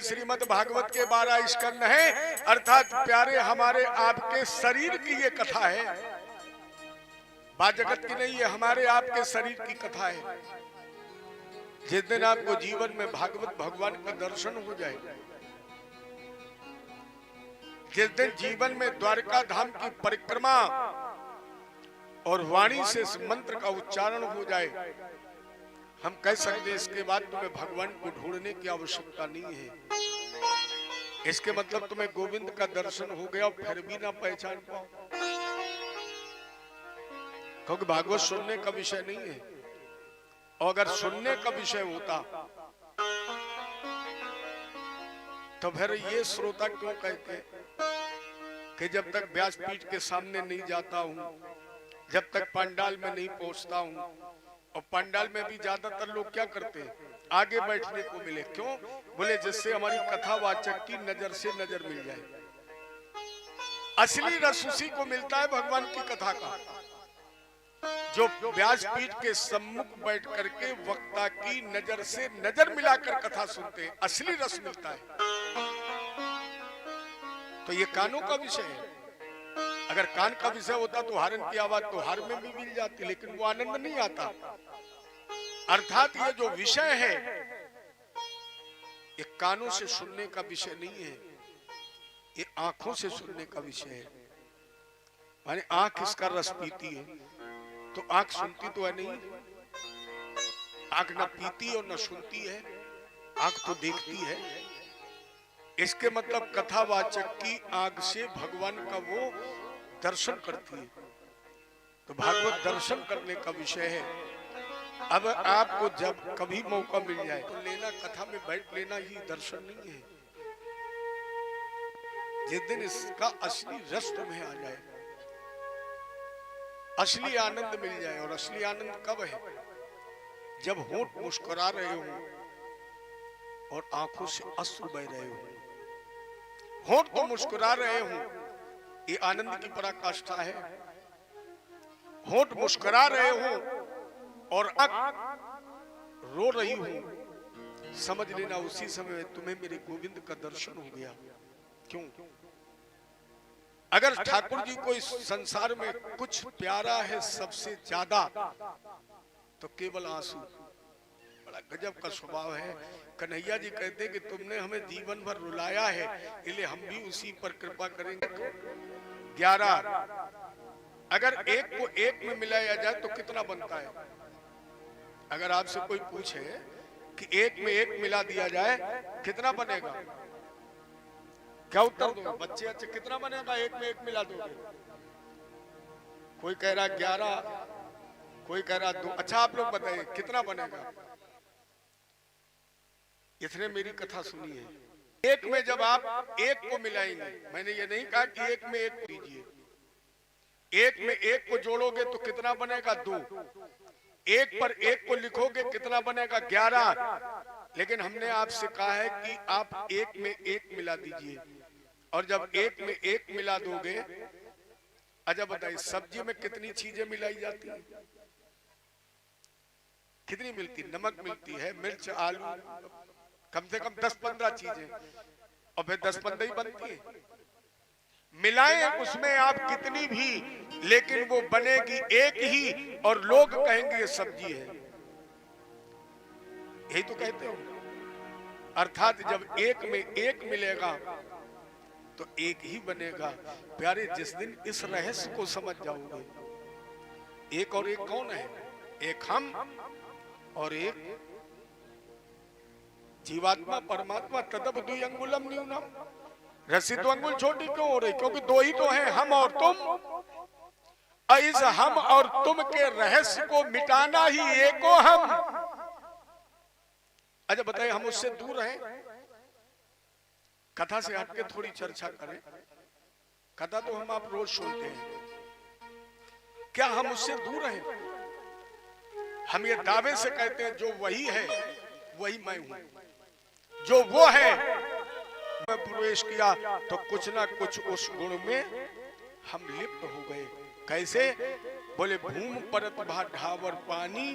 श्रीमद् भागवत के 12 स्कंद हैं, अर्थात प्यारे हमारे आपके शरीर की ये कथा है, बात जगत की नहीं है, हमारे आपके शरीर की कथा है। जिस दिन आपको जीवन में भागवत भगवान का दर्शन हो जाए, जिस दिन जीवन में द्वारका धाम की परिक्रमा और वाणी से इस मंत्र का उच्चारण हो जाए, हम कह सकते हैं इसके बाद तुम्हें भगवान को ढूंढने की आवश्यकता नहीं है। इसके मतलब तुम्हें गोविंद का दर्शन हो गया और फिर भी ना पहचान पाओ, क्योंकि भागवत सुनने का विषय नहीं है। और अगर सुनने का विषय होता तो फिर ये श्रोता क्यों कहते कि जब तक व्यासपीठ के सामने नहीं जाता हूं, जब तक पंडाल में नहीं पहुंचता हूं, और पंडाल में भी ज्यादातर लोग क्या करते हैं, आगे बैठने को मिले, क्यों? बोले जिससे हमारी कथावाचक की नजर से नजर मिल जाए। असली रस उसी को मिलता है भगवान की कथा का, जो व्यासपीठ के सम्मुख बैठ करके वक्ता की नजर से नजर मिलाकर कथा सुनते हैं, असली रस मिलता है। तो ये कानों का विषय है। अगर कान का विषय होता तो हारन की आवाज तो हार में भी मिल जाती, लेकिन वो आनंद नहीं आता। अर्थात ये जो विषय है ये कानों से सुनने का विषय नहीं है, ये आंखों से सुनने का विषय है। माने आंख इसका रस पीती है, तो आंख सुनती तो है नहीं, आंख न पीती और न सुनती है, आंख तो देखती है। इसके मतलब कथावाचक की आंख से भगवान का वो दर्शन करती है। तो भागवत दर्शन करने का विषय है। अब आपको जब कभी मौका मिल जाए तो लेना, कथा में बैठ लेना ही दर्शन नहीं है। जिस दिन इसका असली रस तुम्हें आ जाए, असली आनंद मिल जाए, और असली आनंद कब है? जब होंठ मुस्कुरा रहे हो और आंखों से अश्रु बह रहे हो। होंठ तो मुस्कुरा रहे हो, ये आनंद की पराकाष्ठा है। होंठ मुस्कुरा रहे हो और आंख रो रही हो, समझ लेना उसी समय तुम्हें मेरे गोविंद का दर्शन हो गया। क्यों? अगर ठाकुर जी को इस संसार में कुछ प्यारा है सबसे ज्यादा, तो केवल आंसू। बड़ा गजब का स्वभाव है। कन्हैया जी कहते कि तुमने हमें जीवन भर रुलाया है, इसलिए हम भी उसी पर कृपा करेंगे। 11 अगर एक को एक में मिलाया जाए तो कितना बनता है? अगर आपसे कोई पूछे कि एक में एक मिला दिया जाए कितना बनेगा, क्या उत्तर दो? बच्चे अच्छे कितना बनेगा एक में एक मिला दोगे? कोई कह रहा 11, कोई कह रहा 2। अच्छा आप लोग बताइए कितना बनेगा? इसने मेरी कथा सुनी है। एक में जब आप एक को मिलाएंगे, मैंने ये नहीं कहा कि एक में एक लीजिए, एक में एक को जोड़ोगे तो कितना बनेगा? 2। एक पर एक को लिखोगे कितना बनेगा? 11। लेकिन हमने आपसे कहा है कि आप एक में एक मिला दीजिए, और जब एक में एक मिला दोगे, अच्छा बताइए सब्जी में कितनी चीजें मिलाई जाती हैं? कितनी मिलती? नमक मिलती है, मिर्च, आलू, कम से कम 10-15 चीजें, और फिर 10-15 ही बनती है। मिलाएं उसमें आप कितनी भी, लेकिन वो बनेगी एक ही, और लोग कहेंगे ये सब्जी है। यही तो कहते हो। अर्थात जब एक में एक मिलेगा तो एक ही बनेगा। प्यारे, जिस दिन इस रहस्य को समझ जाओगे, एक और एक कौन है? एक हम और एक जीवात्मा परमात्मा। तदप द्वि अंगुलम न्यूनम। रस्सी तो अंगुल छोटी क्यों हो रही? क्योंकि दो ही तो हैं, हम और तुम। इस हम और तुम के रहस्य को मिटाना ही एको हम। अच्छा बताइए, हम उससे दूर हैं? कथा से हटके थोड़ी चर्चा करें। कथा तो हम आप रोज सुनते हैं, क्या हम उससे दूर हैं? हम ये दावे से कहते हैं जो वही है वही मैं हूं, जो वो है मैं प्रवेश किया तो कुछ ना कुछ उस गुण में हम लिप्त हो गए। कैसे? बोले भूम परत भा ढावर पानी,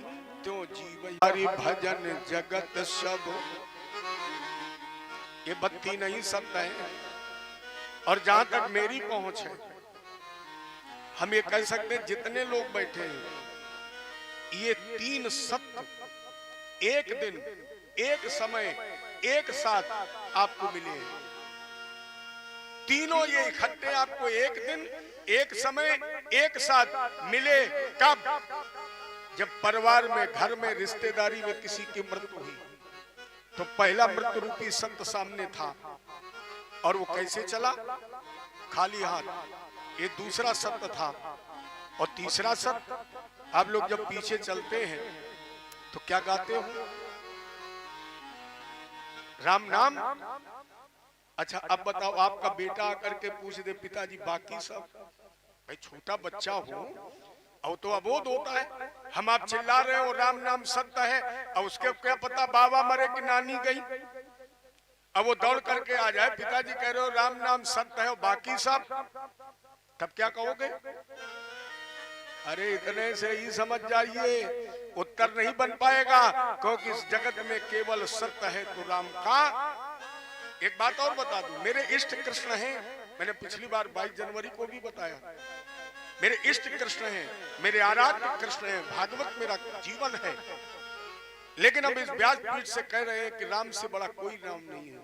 त्यों जीव हरि भजन जगत सब। ये बत्ती नहीं सत्य है। और जहां तक मेरी पहुंच है, हम ये कह सकते हैं जितने लोग बैठे हैं, ये तीन सत्य एक दिन, एक समय, एक साथ आपको मिले। तीनों ये इकट्ठे आपको एक दिन, एक समय, एक साथ मिले। कब? जब परिवार में, घर में, रिश्तेदारी में किसी की मृत्यु हुई, तो पहला मृत्यु रूपी सत्य सामने था। और वो कैसे चला? खाली हाथ। ये दूसरा सत्य था। और तीसरा सत्य, आप लोग जब पीछे चलते हैं तो क्या गाते हो? राम नाम। अच्छा, अब बताओ, आपका बेटा आकर के पूछ दे, पिताजी बाकी सब, भाई छोटा बच्चा हो और तो अबोध होता है। हम आप चिल्ला रहे हो राम नाम सत्य है, और उसके क्या पता बाबा मरे कि नानी गई। अब वो दौड़ करके आ जाए, पिताजी कह रहे हो राम नाम सत्य है और बाकी सब, तब क्या कहोगे? अरे इतने से ही समझ जाइए, उत्तर नहीं बन पाएगा, क्योंकि इस जगत में केवल सत्य है तो राम का। एक बात और बता दूं, मेरे इष्ट कृष्ण हैं। मैंने पिछली बार 22 जनवरी को भी बताया, मेरे इष्ट कृष्ण हैं, मेरे आराध्य कृष्ण हैं, भागवत मेरा जीवन है। लेकिन अब इस व्यासपीठ से कह रहे हैं कि राम से बड़ा कोई नाम नहीं है।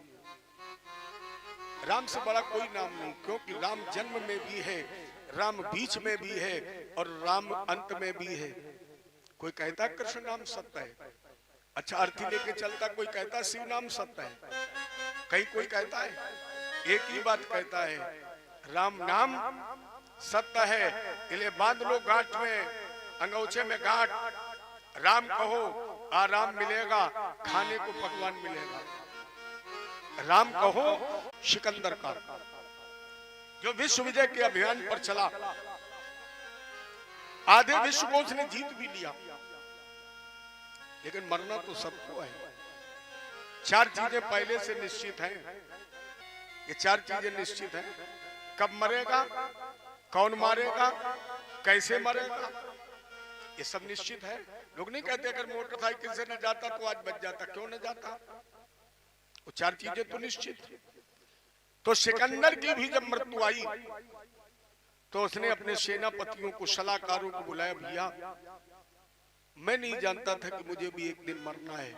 राम से बड़ा कोई नाम नहीं, क्योंकि राम जन्म में भी है, राम बीच में भी है, और राम अंत में भी है। कोई कहता है कृष्ण नाम सत्य है। अच्छा, अर्थी लेके चलता कोई कहता है शिव नाम सत्य है। कहीं कोई कहता है, एक ही बात कहता है, राम नाम सत्य है। इसलिए बांध लो गांठ में, अंगोछे में गांठ, राम कहो आराम मिलेगा, खाने को पकवान मिलेगा। राम कहो सिकंदर का, जो विश्व विजय के अभियान पर चला, आधे विश्व को उसने जीत भी लिया, लेकिन मरना तो सबको है। चार चीजें पहले से निश्चित हैं। ये चार चीजें निश्चित हैं। कब मरेगा, कौन मारेगा, कैसे मरेगा, ये सब निश्चित है। लोग नहीं कहते अगर मोटरसाइकिल से न जाता तो आज बच जाता, क्यों न जाता? वो चार चीजें तो निश्चित। तो सिकंदर की भी जब मृत्यु आई तो उसने अपने सेनापतियों को, सलाहकारों को बुलाया, भैया मैं नहीं जानता था कि मुझे भी एक दिन मरना है।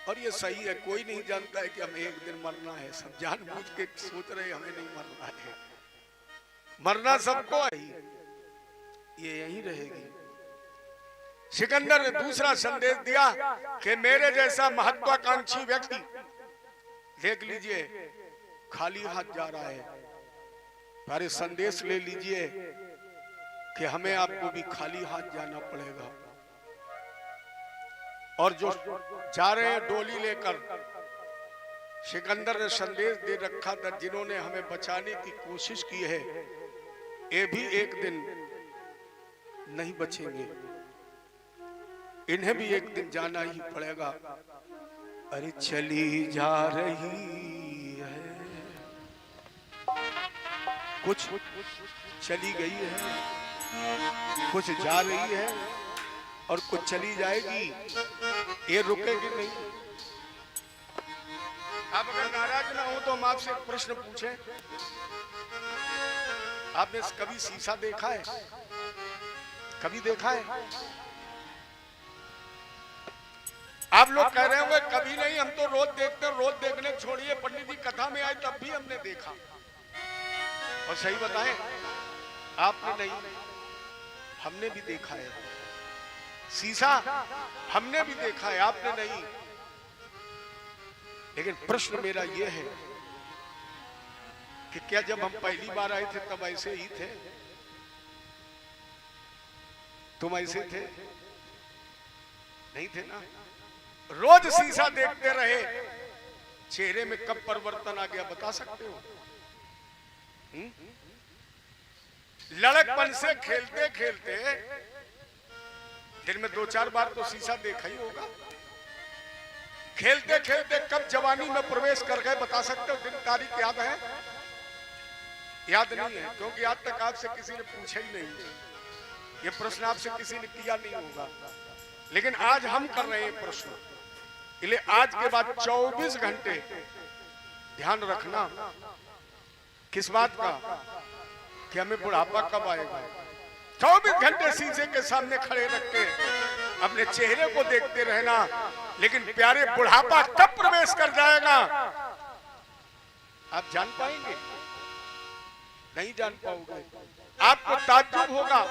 और ये सही है, कोई नहीं जानता है कि हमें एक दिन मरना है। सब जानबूझ के सोच रहे हमें नहीं मरना है। मरना सबको है, ये यहीं रहेगी। सिकंदर ने दूसरा संदेश दिया कि मेरे जैसा महत्वाकांक्षी व्यक्ति, देख लीजिए खाली हाथ जा रहा है, पर संदेश ले लीजिए कि हमें आपको भी खाली हाथ जाना पड़ेगा। और जो जा रहे हैं डोली लेकर, सिकंदर ने संदेश दे रखा था, जिन्होंने हमें बचाने की कोशिश की है, ये भी एक दिन नहीं बचेंगे, इन्हें भी एक दिन जाना ही पड़ेगा। अरे चली जा रही है, कुछ चली गई है, कुछ जा रही है, और कुछ चली जाएगी, ये रुकेगी नहीं। आप अगर नाराज ना हो तो हम आपसे एक प्रश्न पूछें, आपने कभी शीशा देखा है? कभी देखा है? आप लोग कह रहे होंगे कभी नहीं, हम तो रोज देखते हैं। रोज देखने छोड़िए, पंडित जी कथा में आए तब भी हमने देखा। और सही बताएं, आपने नहीं, हमने भी देखा है। शीशा हमने भी देखा है, आपने नहीं। लेकिन प्रश्न मेरा यह है कि क्या जब हम पहली बार आए थे तब ऐसे ही थे? तुम ऐसे थे? नहीं थे ना। रोज शीशा देखते रहे, चेहरे में कब परिवर्तन आ गया बता सकते हो? लड़कपन से खेलते खेलते दिन में 2-4 बार तो शीशा देखा ही होगा। खेलते खेलते कब जवानी में प्रवेश कर गए बता सकते हो? दिन तारीख याद है? याद नहीं है, क्योंकि आज तक आपसे किसी ने पूछा ही नहीं, ये प्रश्न आपसे किसी ने किया नहीं होगा। लेकिन आज हम कर रहे हैं प्रश्न, इसलिए आज के बाद 24 घंटे ध्यान रखना। किस बात का? कि हमें बुढ़ापा कब आएगा। 24 घंटे शीशे के सामने खड़े रख के अपने चेहरे को देखते रहना, लेकिन प्यारे बुढ़ापा कब प्रवेश कर जाएगा आप जान पाएंगे? नहीं जान पाओगे। आपको ताज्जुब होगा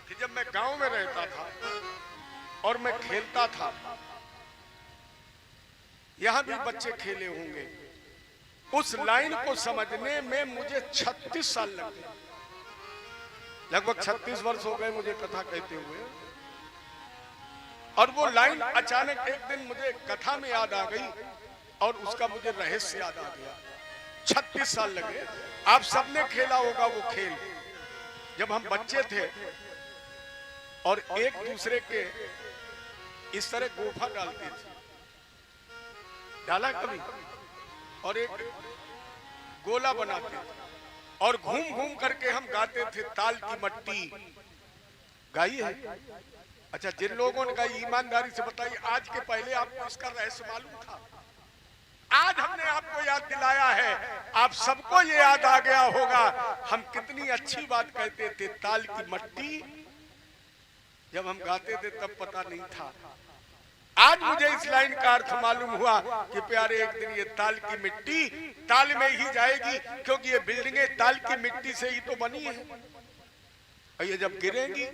कि जब मैं गांव में रहता था और मैं खेलता था, यहां भी बच्चे खेले होंगे, उस लाइन को समझने में मुझे 36 साल लग गए। लगभग 36 वर्ष हो गए मुझे कथा कहते हुए, और वो लाइन अचानक एक दिन मुझे कथा में याद आ गई और उसका मुझे रहस्य याद आ गया। 36 साल लगे। आप सबने खेला होगा वो खेल, जब हम बच्चे थे और एक दूसरे के इस तरह गोफा डालते थे। डाला कभी? और एक गोला बनाते थे और घूम घूम करके हम गाते थे ताल की मट्टी। गाई है? अच्छा, जिन लोगों ने गाई ईमानदारी से बताइए, आज के पहले आपको इसका रहस्य मालूम था? आज हमने आपको याद दिलाया है, आप सबको ये याद आ गया होगा। हम कितनी अच्छी बात कहते थे, ताल की मट्टी। जब हम गाते थे तब पता नहीं था। आज मुझे इस लाइन का अर्थ मालूम हुआ कि प्यारे एक दिन ये ताल की मिट्टी ताल में ही जाएगी, क्योंकि ये बिल्डिंगें ताल की मिट्टी से ही तो बनी है, और ये जब गिरेंगी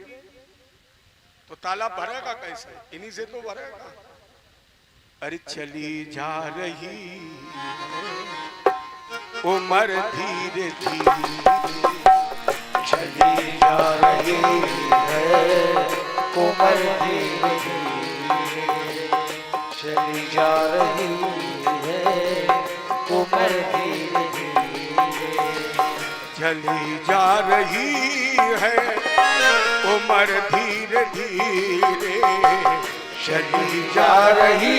तो तालाब भरेगा कैसे? इन्हीं से तो भरेगा। अरे चली जा रही उम्र धीरे धीरे, चली जा रही है उम्र धीरे धीरे, चली जा रही है उम्र धीरे धीरे, चली जा रही है उम्र धीरे धीरे, चली जा रही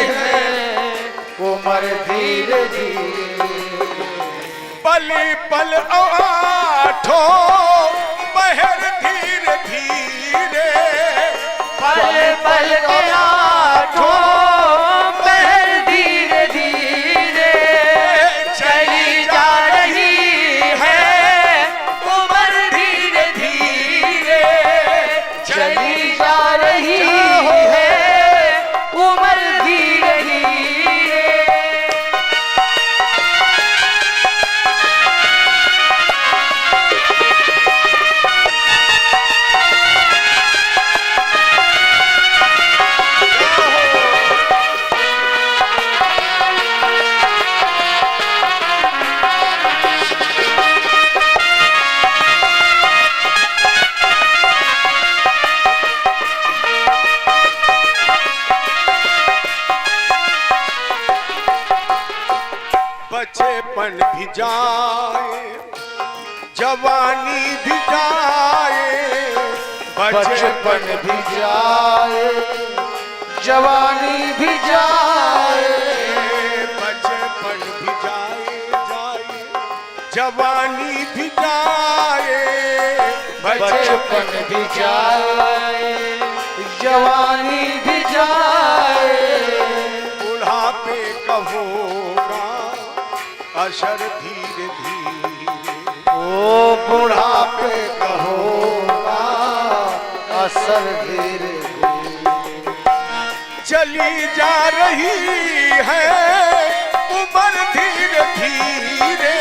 है उम्र धीरे धीरे, पल पल आठो पहर धीरे धीरे, पल पल आठो पहर धीरे धीरे, चली जा रही है उम्र धीरे धीरे, चली जा रही है उम्र धीरे धीरे। बचपन भी जाए जवानी भी जाए, बचपन भी जाए जवानी भी जाए, बचपन भी जाए जवानी भी जाए, बचपन भी जाए जवानी भी जाए, बुढ़ापे का होगा असर धीरे धीरे, ओ बुढ़ापे का होगा असर धीरे धीरे, चली जा रही है उम्र धीरे धीरे,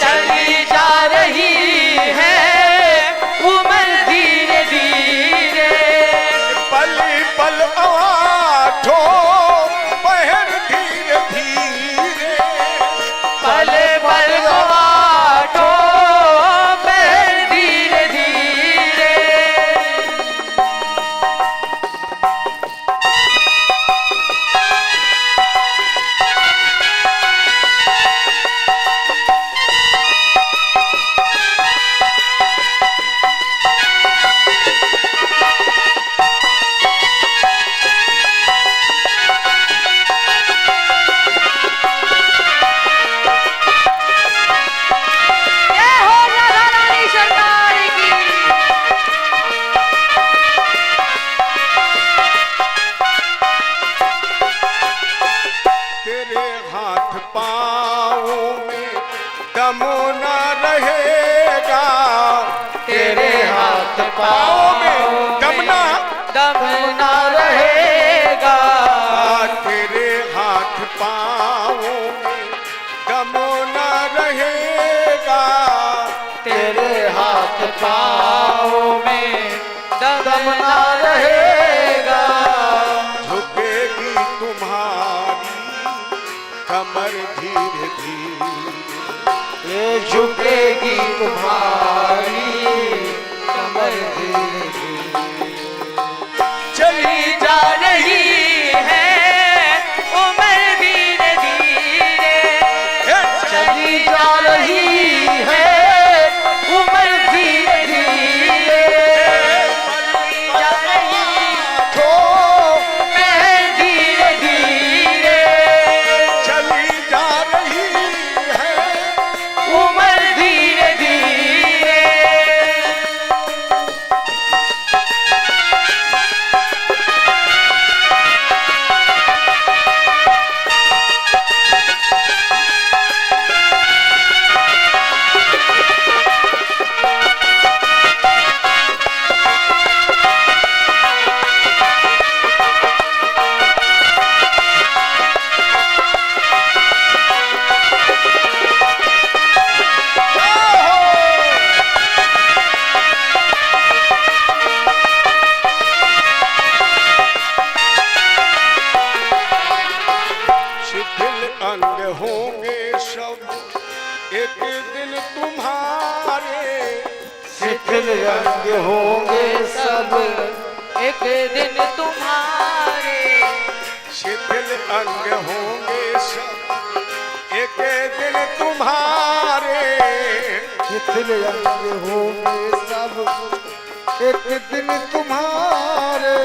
चली जा रही है उम्र धीरे धीरे, पल पल आठो पहर धीरे धीरे, पल पल आठो पहर धीरे धीरे, तेरे हाथ पाँव में दम न रहेगा, तेरे हाथ पाँव में दम ना रहेगा, तेरे हाथ पाँव में दम न रहेगा, तेरे हाथ पाँव में दम ना रहेगा, झुकेगी तुम्हारी कमर धीरे धीरे, ये झुकेगी तुम्हारी कमर धीरे धीरे, चली जा रही है उम्र धीरे धीरे, चली जा रही है उम्र धीरे धीरे, चली जा रही तो मैं धीरे धीरे, चली जा रही है उम्र धीरे धीरे। शिथिल अंग होंगे सब एक दिन तुम्हारे, शिथिल अंग होंगे सब एक दिन तुम्हारे, शिथिल अंग होंगे सब एक दिन तुम्हारे, शिथिल अंग होंगे सब एक दिन तुम्हारे,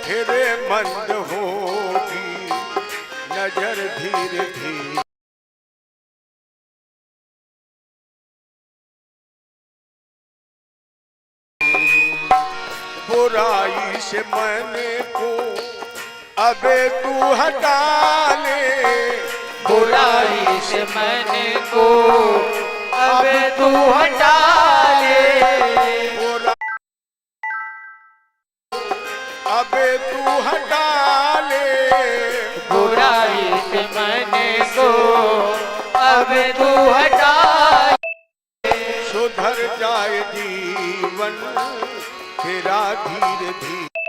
फिर मंद होगी नजर धीरे धीरे, बुराई से मन को अबे तू हटा ले, बुराई से मन को अब तू हटा ले, बुरा अबे तू हटा ले, बुराई से मन को अब तू हटा ले, सुधर जाए जीवन तेरा धीरे धीरे,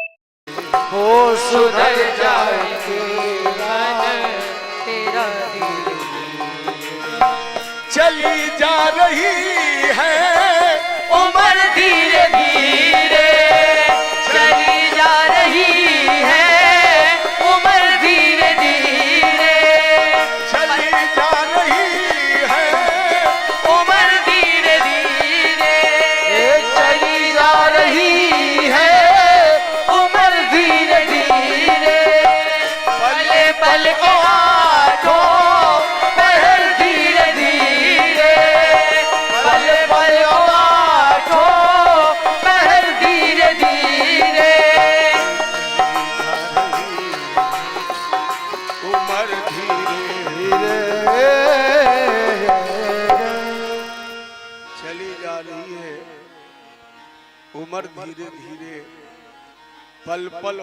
हो सुधर जाएंगे मन तेरा धीरे धीरे, चली जा रही है उम्र धीरे धीरे, चली जा रही है उम्र धीरे धीरे, चली जा रही है उम्र धीरे धीरे, चली जा रही है उम्र धीरे धीरे, पल पल को आठों पहर धीरे धीरे, पल पल को आठों पहर धीरे धीरे, उम्र धीरे चली जा रही है, उम्र धीरे धीरे, पल पल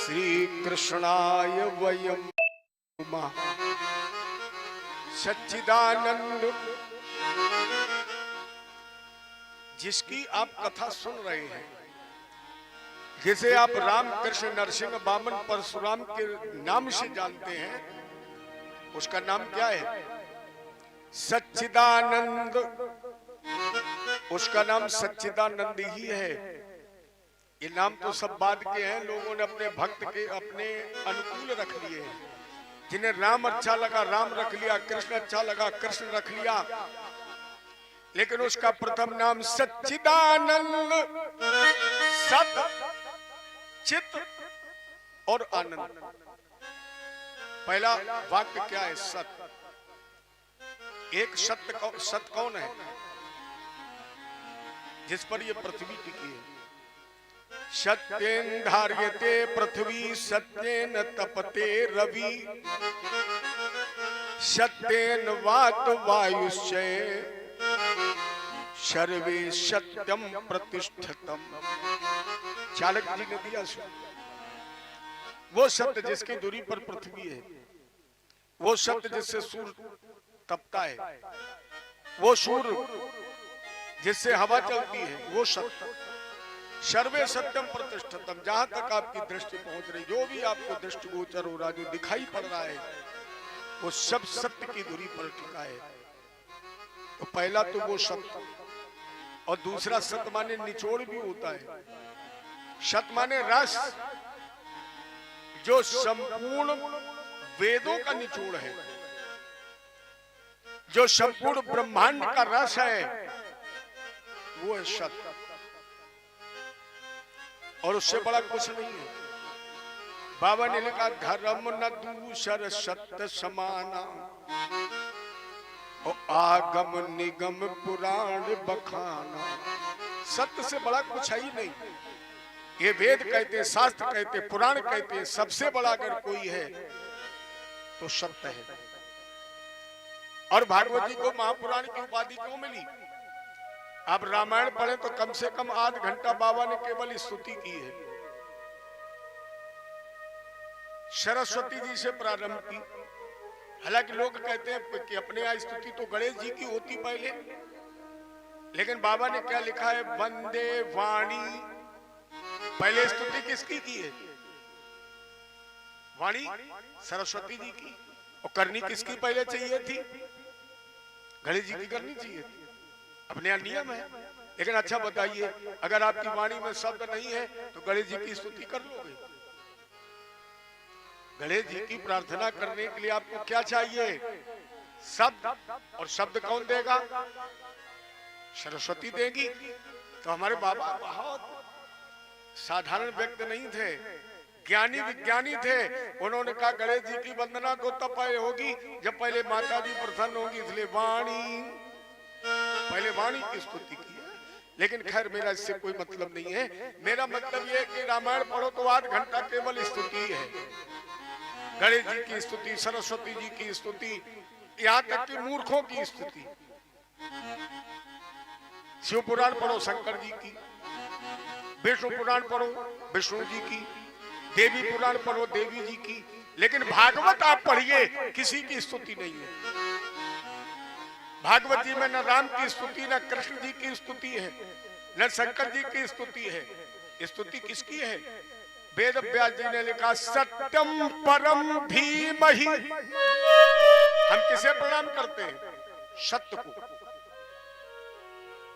श्री कृष्णाय वयम नमः, सच्चिदानंद, जिसकी आप कथा सुन रहे हैं, जिसे आप राम कृष्ण नरसिंह वामन परशुराम के नाम से जानते हैं, उसका नाम क्या है? सच्चिदानंद। उसका नाम सच्चिदानंद ही है। ये नाम तो सब बाद के हैं, लोगों ने अपने भक्त के अपने अनुकूल रख लिए हैं। जिन्हें राम अच्छा लगा राम रख लिया, कृष्ण अच्छा लगा कृष्ण रख लिया, लेकिन उसका प्रथम नाम सच्चिदानंद। सत, चित और आनंद। पहला वाक्य क्या है? सत। एक सत कौन है? जिस पर ये पृथ्वी टिकी है। सत्येन धार्यते पृथ्वी, सत्येन तपते रवि, सत्येन वात वायुश्चय, सर्वे सत्यम प्रतिष्ठितम। चाणक्य जी ने दिया सुन। वो सत्य जिसकी दूरी पर पृथ्वी है, वो सत्य जिससे सूर्य तपता है, वो सूर्य जिससे हवा चलती है, वो सत्य। सर्वे सत्यम प्रतिष्ठितम। जहां तक आपकी दृष्टि पहुंच रही, जो भी आपको दृष्टिगोचर हो रहा, जो दिखाई पड़ रहा है, वो सब सत्य की दूरी पर टिका है। तो पहला तो वो सत्य, और दूसरा सत्य माने निचोड़ भी होता है। सत्य माने रस, जो संपूर्ण वेदों का निचोड़ है, जो संपूर्ण ब्रह्मांड का रस है, वो है सत्य। और उससे बड़ा कुछ नहीं है। बाबा ने लिखा, धर्म न दूसर सत्य समाना, और आगम निगम पुराण बखाना। सत्य से बड़ा कुछ है ही नहीं। ये वेद कहते हैं, शास्त्र कहते हैं, पुराण कहते हैं, सबसे बड़ा अगर कोई है तो सत्य है। और भागवत जी को महापुराण की उपाधि क्यों मिली? आप रामायण पढ़े तो कम से कम आध घंटा बाबा ने केवल स्तुति की है। सरस्वती जी से प्रारंभ की। हालांकि लोग कहते हैं कि अपने यहाँ स्तुति तो गणेश जी की होती पहले, लेकिन बाबा ने क्या लिखा है? वंदे वाणी। पहले स्तुति किसकी की है? वाणी सरस्वती जी की। और करनी किसकी पहले चाहिए थी? गणेश जी की करनी चाहिए थी। अपने यहाँ नियम है। लेकिन अच्छा बताइए, अगर आपकी वाणी में शब्द नहीं है तो गणेश जी की स्तुति कर लोगे? गणेश जी की प्रार्थना करने के लिए आपको क्या चाहिए? शब्द। और शब्द कौन देगा? सरस्वती देगी। तो हमारे बाबा बहुत साधारण व्यक्ति नहीं थे, ज्ञानी विज्ञानी थे। उन्होंने कहा गणेश जी की वंदना तो तब होगी जब पहले माता जी प्रसन्न होगी, इसलिए वाणी, पहले वाणी की स्तुति की है। लेकिन खैर मेरा इससे कोई मतलब नहीं है। मेरा मतलब यह है कि रामायण पढ़ो तो आध घंटा केवल स्तुति है। गणेश जी की स्तुति, सरस्वती जी की स्तुति, यहाँ तक कि मूर्खों की स्तुति। शिव पुराण पढ़ो शंकर जी की, विष्णु पुराण पढ़ो विष्णु जी की, देवी पुराण पढ़ो देवी जी की। लेकिन भागवत आप पढ़िए, किसी की स्तुति नहीं है। भागवत जी में न राम की स्तुति, न कृष्ण जी की स्तुति है, न शंकर जी की स्तुति है। स्तुति किसकी है? वेद व्यास जी ने लिखा, सत्यम परम धीमहि। हम किसे प्रणाम करते हैं? सत्य को।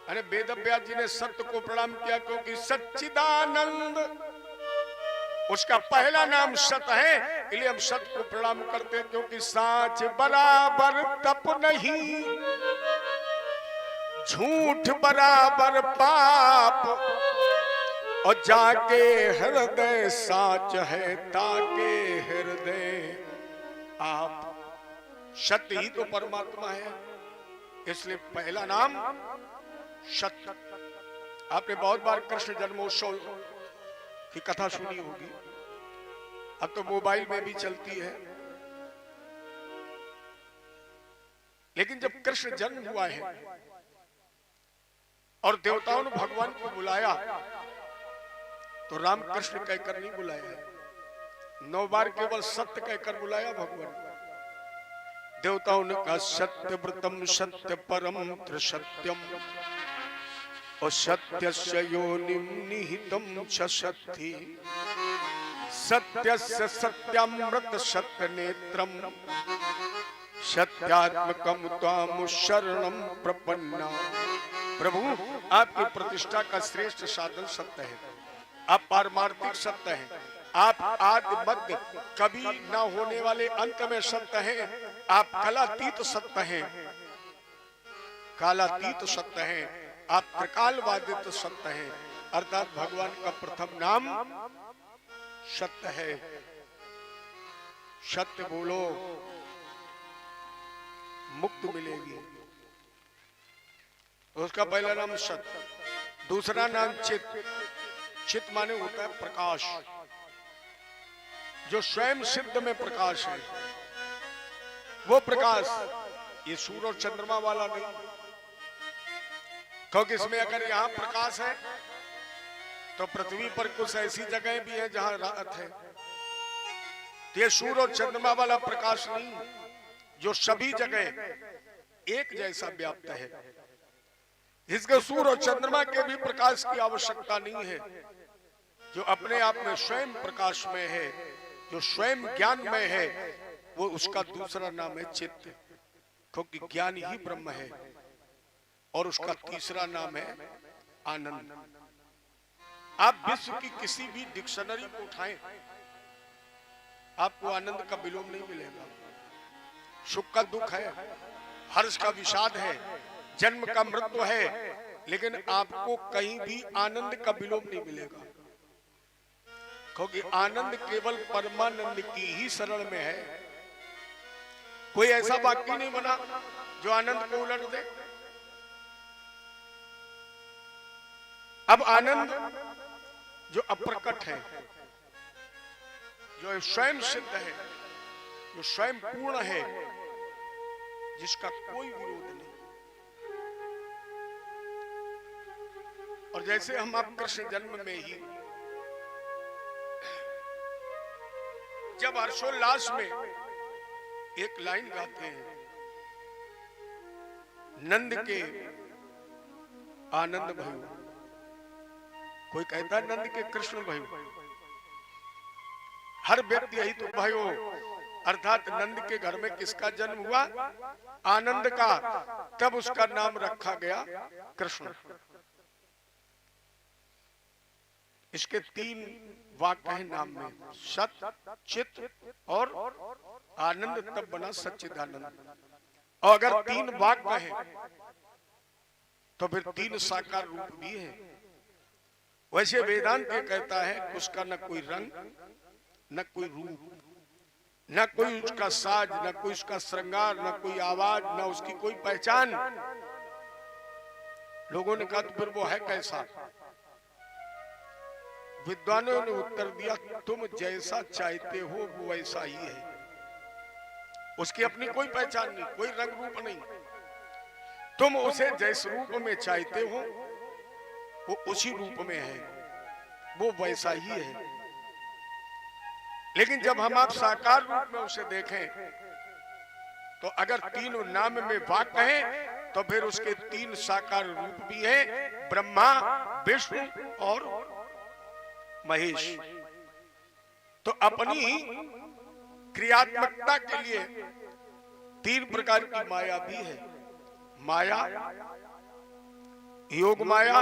अरे वेद व्यास जी ने सत्य को प्रणाम किया, क्योंकि सच्चिदानंद उसका पहला नाम सत्य है, इसलिए हम सत्य को प्रणाम करते हैं। क्योंकि साच बराबर तप नहीं, झूठ बराबर पाप, और जाके हृदय साच है ताके हृदय आप। सत्य ही तो परमात्मा है, इसलिए पहला नाम सत्य। आपने बहुत बार कृष्ण जन्मोत्सव की कथा सुनी होगी, अब तो मोबाइल में भी चलती है। लेकिन जब कृष्ण जन्म हुआ है और देवताओं ने भगवान को बुलाया, तो राम कृष्ण कहकर नहीं बुलाया, 9 बार केवल सत्य कहकर बुलाया भगवान। देवताओं ने कहा सत्य व्रतम सत्य परम त्रिसत्यम और सत्यस्य योनिम निहितम च सत्ति सत्यस्य सत्यामृत सत्य नेत्रम सत्यात्मकम त्वाम शरणम प्रपन्ना। प्रभु आपकी प्रतिष्ठा का श्रेष्ठ साधन सत्य है, आप पारमार्थिक सत्य हैं, आप आदि मध्य कभी न होने वाले अंत में सत्य हैं, आप कालातीत सत्य हैं, कालातीत सत्य हैं, आप त्रिकालवादित सत्य हैं। अर्थात भगवान का प्रथम नाम सत्य है। सत्य बोलो मुक्त मिलेगी। उसका पहला नाम सत्य, दूसरा नाम चित। चित माने होता है प्रकाश, जो स्वयं सिद्ध में प्रकाश है। वो प्रकाश ये सूर्य और चंद्रमा वाला नहीं, क्योंकि इसमें अगर यहां प्रकाश है तो पृथ्वी पर कुछ ऐसी जगह भी है जहां रात है। ये सूर्य और चंद्रमा वाला प्रकाश नहीं, जो सभी जगह एक जैसा व्याप्त है। इसके सूर्य और चंद्रमा के भी प्रकाश की आवश्यकता नहीं है। जो अपने आप में स्वयं प्रकाश में है, जो स्वयं ज्ञान में है, वो उसका दूसरा नाम है चित्त, क्योंकि ज्ञान ही ब्रह्म है। और उसका तीसरा नाम है आनंद। आप विश्व की किसी भी डिक्शनरी को उठाएं, आपको आनंद का विलोम नहीं मिलेगा। सुख का दुख है, हर्ष का विषाद है, जन्म का मृत्यु है, लेकिन आपको कहीं भी आनंद का विलोम नहीं मिलेगा, क्योंकि आनंद केवल परमानंद की ही शरण में है। कोई ऐसा वाक्य नहीं बना जो आनंद को उलट दे। अब आनंद जो अप्रकट है, जो स्वयं सिद्ध है, जो स्वयं पूर्ण है, जिसका कोई विरोध नहीं। और जैसे हम आप कृष्ण जन्म में ही जब हर्षोल्लास में एक लाइन गाते हैं, नंद के आनंद भयो, कोई कहता है नंद के कृष्ण भयो, हर व्यक्ति यही तो भयो। अर्थात नंद के घर में किसका जन्म हुआ? आनंद का, तब उसका नाम रखा गया कृष्ण। इसके तीन वाक्य हैं नाम में, सत, चित और आनंद, तब बना सच्चिदानंद। और अगर तीन वाक्य हैं तो फिर तीन साकार रूप भी है। वैसे वेदांत ये कहता है उसका न कोई रंग, न कोई रूप, न कोई उसका साज, न कोई उसका श्रृंगार, न कोई आवाज, न उसकी कोई पहचान। लोगों ने कहा तो फिर वो है कैसा? विद्वानों ने उत्तर दिया, तुम जैसा चाहते हो वो वैसा ही है। उसकी अपनी कोई पहचान नहीं, कोई रंग रूप नहीं। तुम उसे जिस रूप में चाहते हो वो उसी रूप में है, वो वैसा ही है। लेकिन जब हम आप साकार रूप में उसे देखें तो अगर तीनों नाम में वाक्य है तो फिर उसके तीन साकार रूप भी है, ब्रह्मा, विष्णु और महेश। तो अपनी क्रियात्मकता के लिए तीन प्रकार की माया भी है। माया, योग माया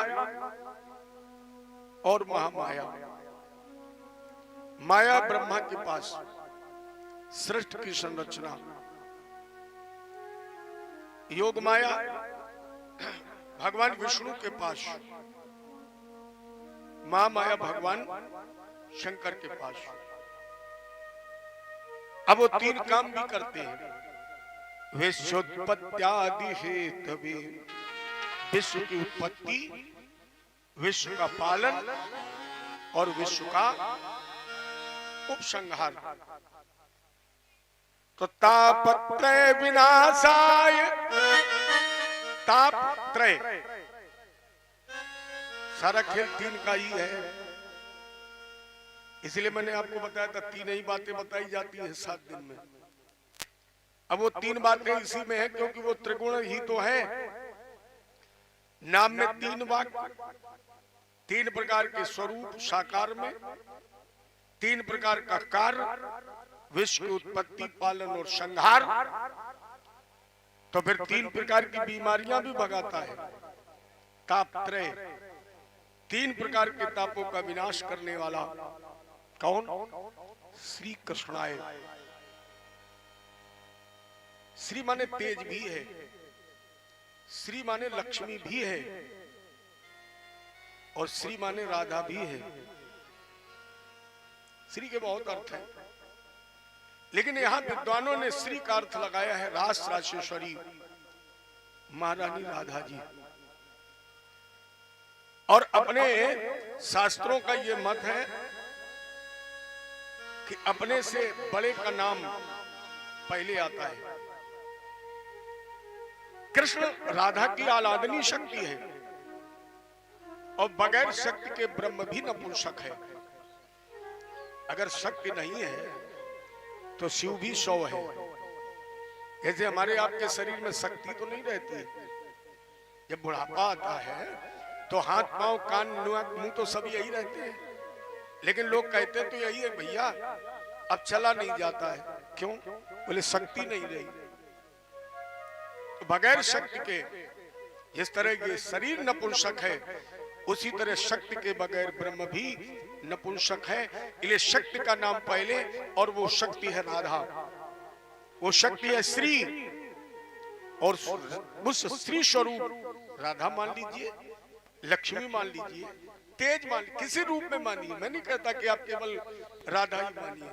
और महामाया। माया ब्रह्मा के पास सृष्टि की संरचना, योग माया भगवान विष्णु के पास, महामाया भगवान शंकर के पास। अब वो तीन काम भी करते हैं। विश्वोत्पत्त्यादि हेतवे, विश्व की उत्पत्ति, विश्व का पालन और विश्व का उपसंहार। तो तापत्रय विनाशाय, तापत्रय सारा खेल तीन का ही है। इसलिए मैंने आपको बताया था तीन ही बातें बताई जाती है 7 दिन में। अब वो तीन बातें इसी में है, क्योंकि वो त्रिगुण ही तो है। नाम में तीन वाक्य, तीन प्रकार के स्वरूप साकार में, तीन प्रकार का कार्य, विश्व की उत्पत्ति, पालन और संहार। तो फिर तीन प्रकार की बीमारियां भी भगाता है। तापत्रय, तीन प्रकार के तापों का विनाश करने वाला कौन? श्री कृष्णाय। श्री माने तेज भी है, श्री माने लक्ष्मी भी है, और श्री माने राधा भी है। श्री के बहुत अर्थ हैं, लेकिन यहां विद्वानों ने श्री का अर्थ लगाया है रास राजेश्वरी महारानी राधा जी। और अपने शास्त्रों का यह मत है कि अपने से बड़े का नाम पहले आता है। कृष्ण राधा की आलादनी शक्ति है, और बगैर शक्ति के ब्रह्म भी नपुंसक है। अगर शक्ति नहीं है तो शिव भी सौ है। जैसे हमारे आपके शरीर में शक्ति तो नहीं रहती। जब बुढ़ापा आता है तो हाथ पांव कान मुंह तो सब यही रहते हैं, लेकिन लोग कहते तो यही है भैया अब चला नहीं जाता है। क्यों? बोले शक्ति नहीं रही। तो बगैर शक्ति के जिस तरह ये शरीर नपुंसक है, उसी तरह शक्ति के बगैर ब्रह्म भी नपुंसक है। इसलिए शक्ति का नाम पहले, और वो शक्ति है राधा, वो शक्ति है श्री। और उस श्री स्वरूप राधा मान लीजिए, लक्ष्मी मान लीजिए, तेज मान लीजिए, किसी रूप में मानिए। मैं नहीं कहता कि आप केवल राधा ही मानिए,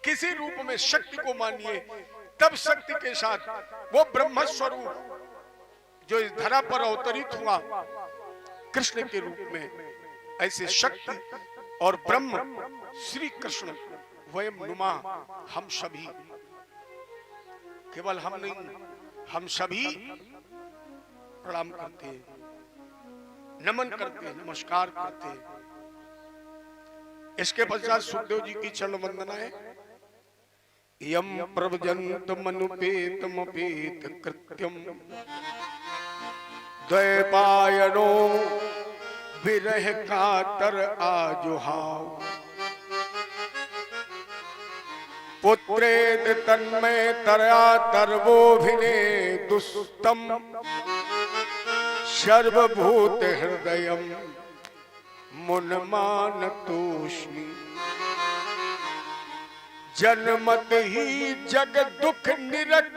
किसी रूप में शक्ति को मानिए। तब शक्ति के साथ वो ब्रह्म स्वरूप जो इस धरा पर अवतरित हुआ कृष्ण के रूप में, ऐसे शक्ति और ब्रह्म श्री कृष्ण वयम नुमा, हम सभी, केवल हम नहीं, हम सभी प्रणाम करते हैं, नमन करते हैं, नमस्कार करते हैं। इसके पश्चात सुखदेव जी की चरण वंदना है। यम प्रव्रजन्तमनुपेतमपेत कृत्यम द्वैपायनो विरह कातर आजुहाव पुत्रेद तन्मय तरया तरवोभिने दुस्तम सर्वभूत हृदयम मुनमानतोष्मि जन्मत ही जग दुख निरख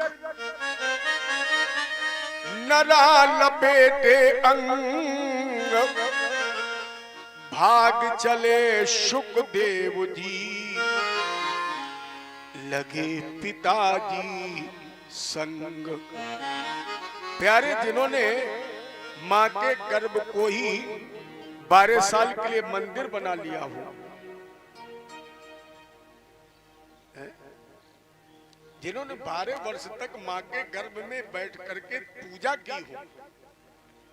नरा लपेटे अंग भाग चले सुखदेव जी लगे पिताजी संग। प्यारे, जिन्होंने माँ के गर्भ को ही 12 साल के लिए मंदिर बना लिया हो, जिन्होंने 12 वर्ष तक माँ के गर्भ में बैठ करके पूजा की हो,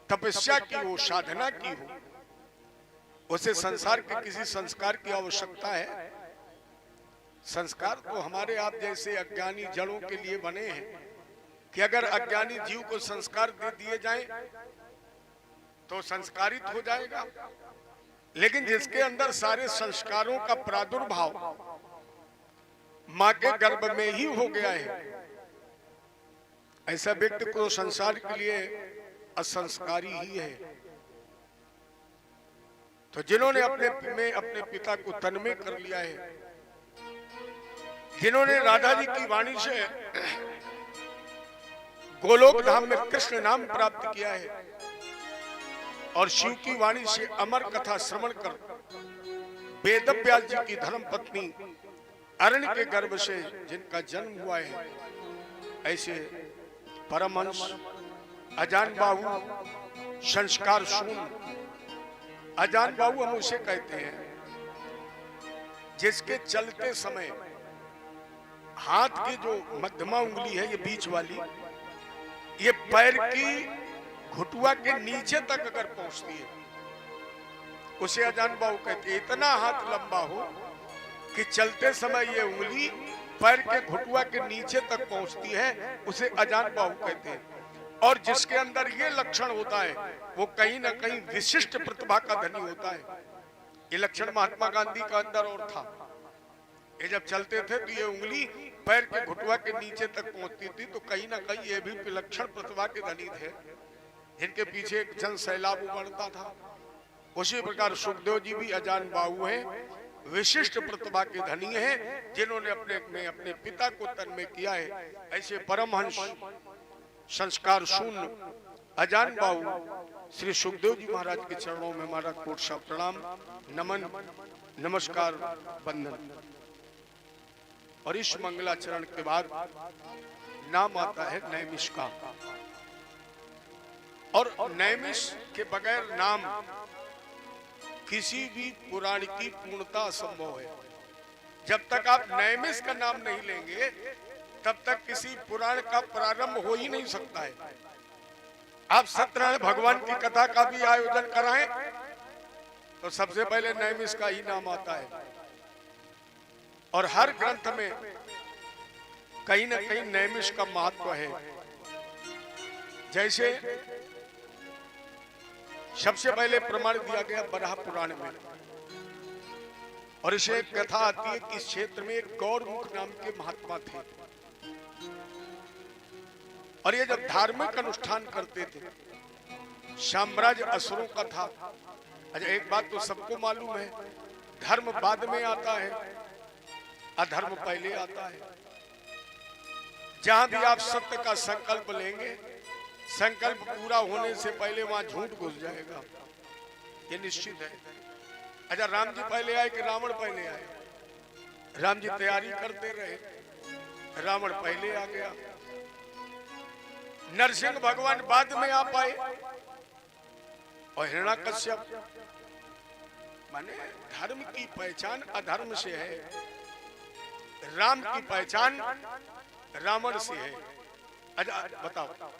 तपस्या की हो, साधना की हो, उसे संसार के किसी संस्कार की आवश्यकता है? संस्कार तो हमारे आप जैसे अज्ञानी जड़ों के लिए बने हैं कि अगर अज्ञानी जीव को संस्कार दे दिए जाएं तो संस्कारित हो जाएगा। लेकिन जिसके अंदर सारे संस्कारों का प्रादुर्भाव माँ के गर्भ में ही हो गया है, ऐसा व्यक्ति को संसार के लिए असंस्कारी ही है। तो जिन्होंने अपने पिता को तन्मय कर लिया है, जिन्होंने राधा जी की वाणी से गोलोक धाम में कृष्ण नाम प्राप्त किया है, और शिव की वाणी से अमर कथा श्रवण कर वेदव्यास जी की धर्म पत्नी अरण्य के गर्भ से जिनका जन्म हुआ है, ऐसे परमहंस अजान बाहु संस्कार शून्य अजान बाहु हम उसे कहते हैं जिसके चलते समय हाथ की जो मध्यमा उंगली है, ये बीच वाली, ये पैर की घुटुआ के नीचे तक अगर पहुंचती है उसे अजान बाहु कहते हैं। इतना हाथ लंबा हो कि चलते समय ये उंगली पैर के घुटवा के नीचे तक पहुंचती है, उसे अजान बाहु कहते हैं। और जिसके अंदर ये लक्षण होता है वो कहीं ना कहीं विशिष्ट प्रतिभा का धनी होता है। ये लक्षण महात्मा गांधी का अंदर और था। ये जब चलते थे तो ये उंगली पैर के घुटवा के नीचे तक पहुंचती थी, तो कहीं ना कहीं ये भी विलक्षण प्रतिभा के धनी थे, जिनके पीछे एक जन सैलाब उमड़ता था। उसी प्रकार सुखदेव जी भी अजान बाहु हैं, विशिष्ट प्रतिभा के धनी हैं, जिन्होंने अपने पिता को तन्मय किया है। ऐसे परमहंस संस्कार शून्य अजान बाहु श्री सुखदेव जी महाराज के चरणों में हमारा कोट सा प्रणाम, नमन, नमस्कार, वंदन। और इस मंगलाचरण के बाद नाम आता है नैमिष का। और नैमिष के बगैर नाम किसी भी पुराण की पूर्णता असंभव है। जब तक आप नैमिष का नाम नहीं लेंगे तब तक किसी पुराण का प्रारंभ हो ही नहीं सकता है। आप सत्यनारायण भगवान की कथा का भी आयोजन कराएं तो सबसे पहले नैमिष का ही नाम आता है। और हर ग्रंथ में कहीं ना कहीं नैमिष का महत्व है। जैसे सबसे पहले प्रमाण दिया गया बराह पुराण में, और इसे एक कथा आती है कि इस क्षेत्र में एक गौरमुख नाम के महात्मा थे, और ये जब धार्मिक अनुष्ठान करते थे, साम्राज्य असुरों का था। अच्छा, एक बात तो सबको मालूम है, धर्म बाद में आता है, अधर्म पहले आता है। जहां भी आप सत्य का संकल्प लेंगे, संकल्प पूरा होने से पहले वहां झूठ घुस जाएगा, ये निश्चित है। अच्छा, राम जी पहले आए कि रावण पहले आए? राम जी तैयारी करते रहे, रावण पहले आ गया। नरसिंह भगवान बाद में आ पाए, और हिरण्याकश्यप, माने धर्म की पहचान अधर्म से है, राम की पहचान रावण से है। अच्छा बताओ,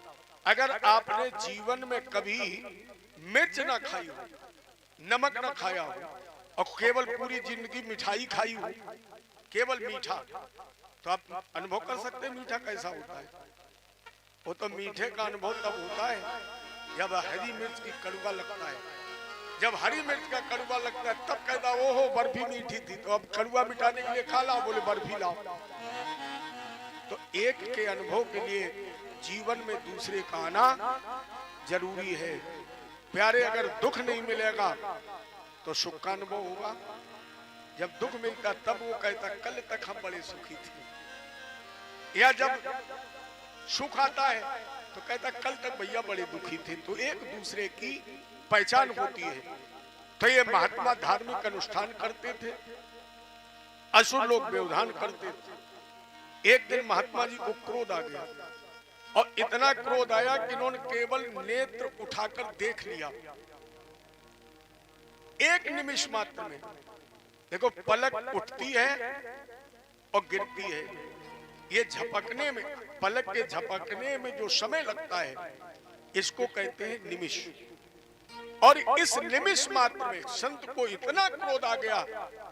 अगर आपने जीवन में कभी मिर्च ना खाई हो, नमक ना खाया हो, और केवल पूरी जिंदगी मिठाई खाई हो, केवल मीठा, तो आप अनुभव कर सकते हैं मीठा कैसा होता है। वो तो मीठे का अनुभव तब होता है जब हरी मिर्च की कड़वा लगता है। जब हरी मिर्च का कड़वा लगता है तब कहता ओहो बर्फी मीठी थी, तो अब कड़वा मिटाने के लिए खा लाओ, बोले बर्फी लाओ। तो एक के अनुभव के लिए जीवन में दूसरे का आना जरूरी है। प्यारे, अगर दुख नहीं मिलेगा तो सुख का अनुभव होगा। जब दुख मिलता तब वो कहता कल तक हम बड़े सुखी थे, या जब सुख आता है तो कहता कल तक भैया बड़े दुखी थे। तो एक दूसरे की पहचान होती है। तो ये महात्मा धार्मिक अनुष्ठान करते थे, असुर लोग व्यवधान करते थे। एक दिन महात्मा जी को क्रोध आ गया, और इतना क्रोध आया कि इन्होंने केवल नेत्र उठाकर देख लिया, एक निमिष मात्र में। देखो, पलक उठती है और गिरती है, ये झपकने में, पलक के झपकने में जो समय लगता है इसको कहते हैं निमिष। और इस निमिष मात्र में संत को इतना क्रोध आ गया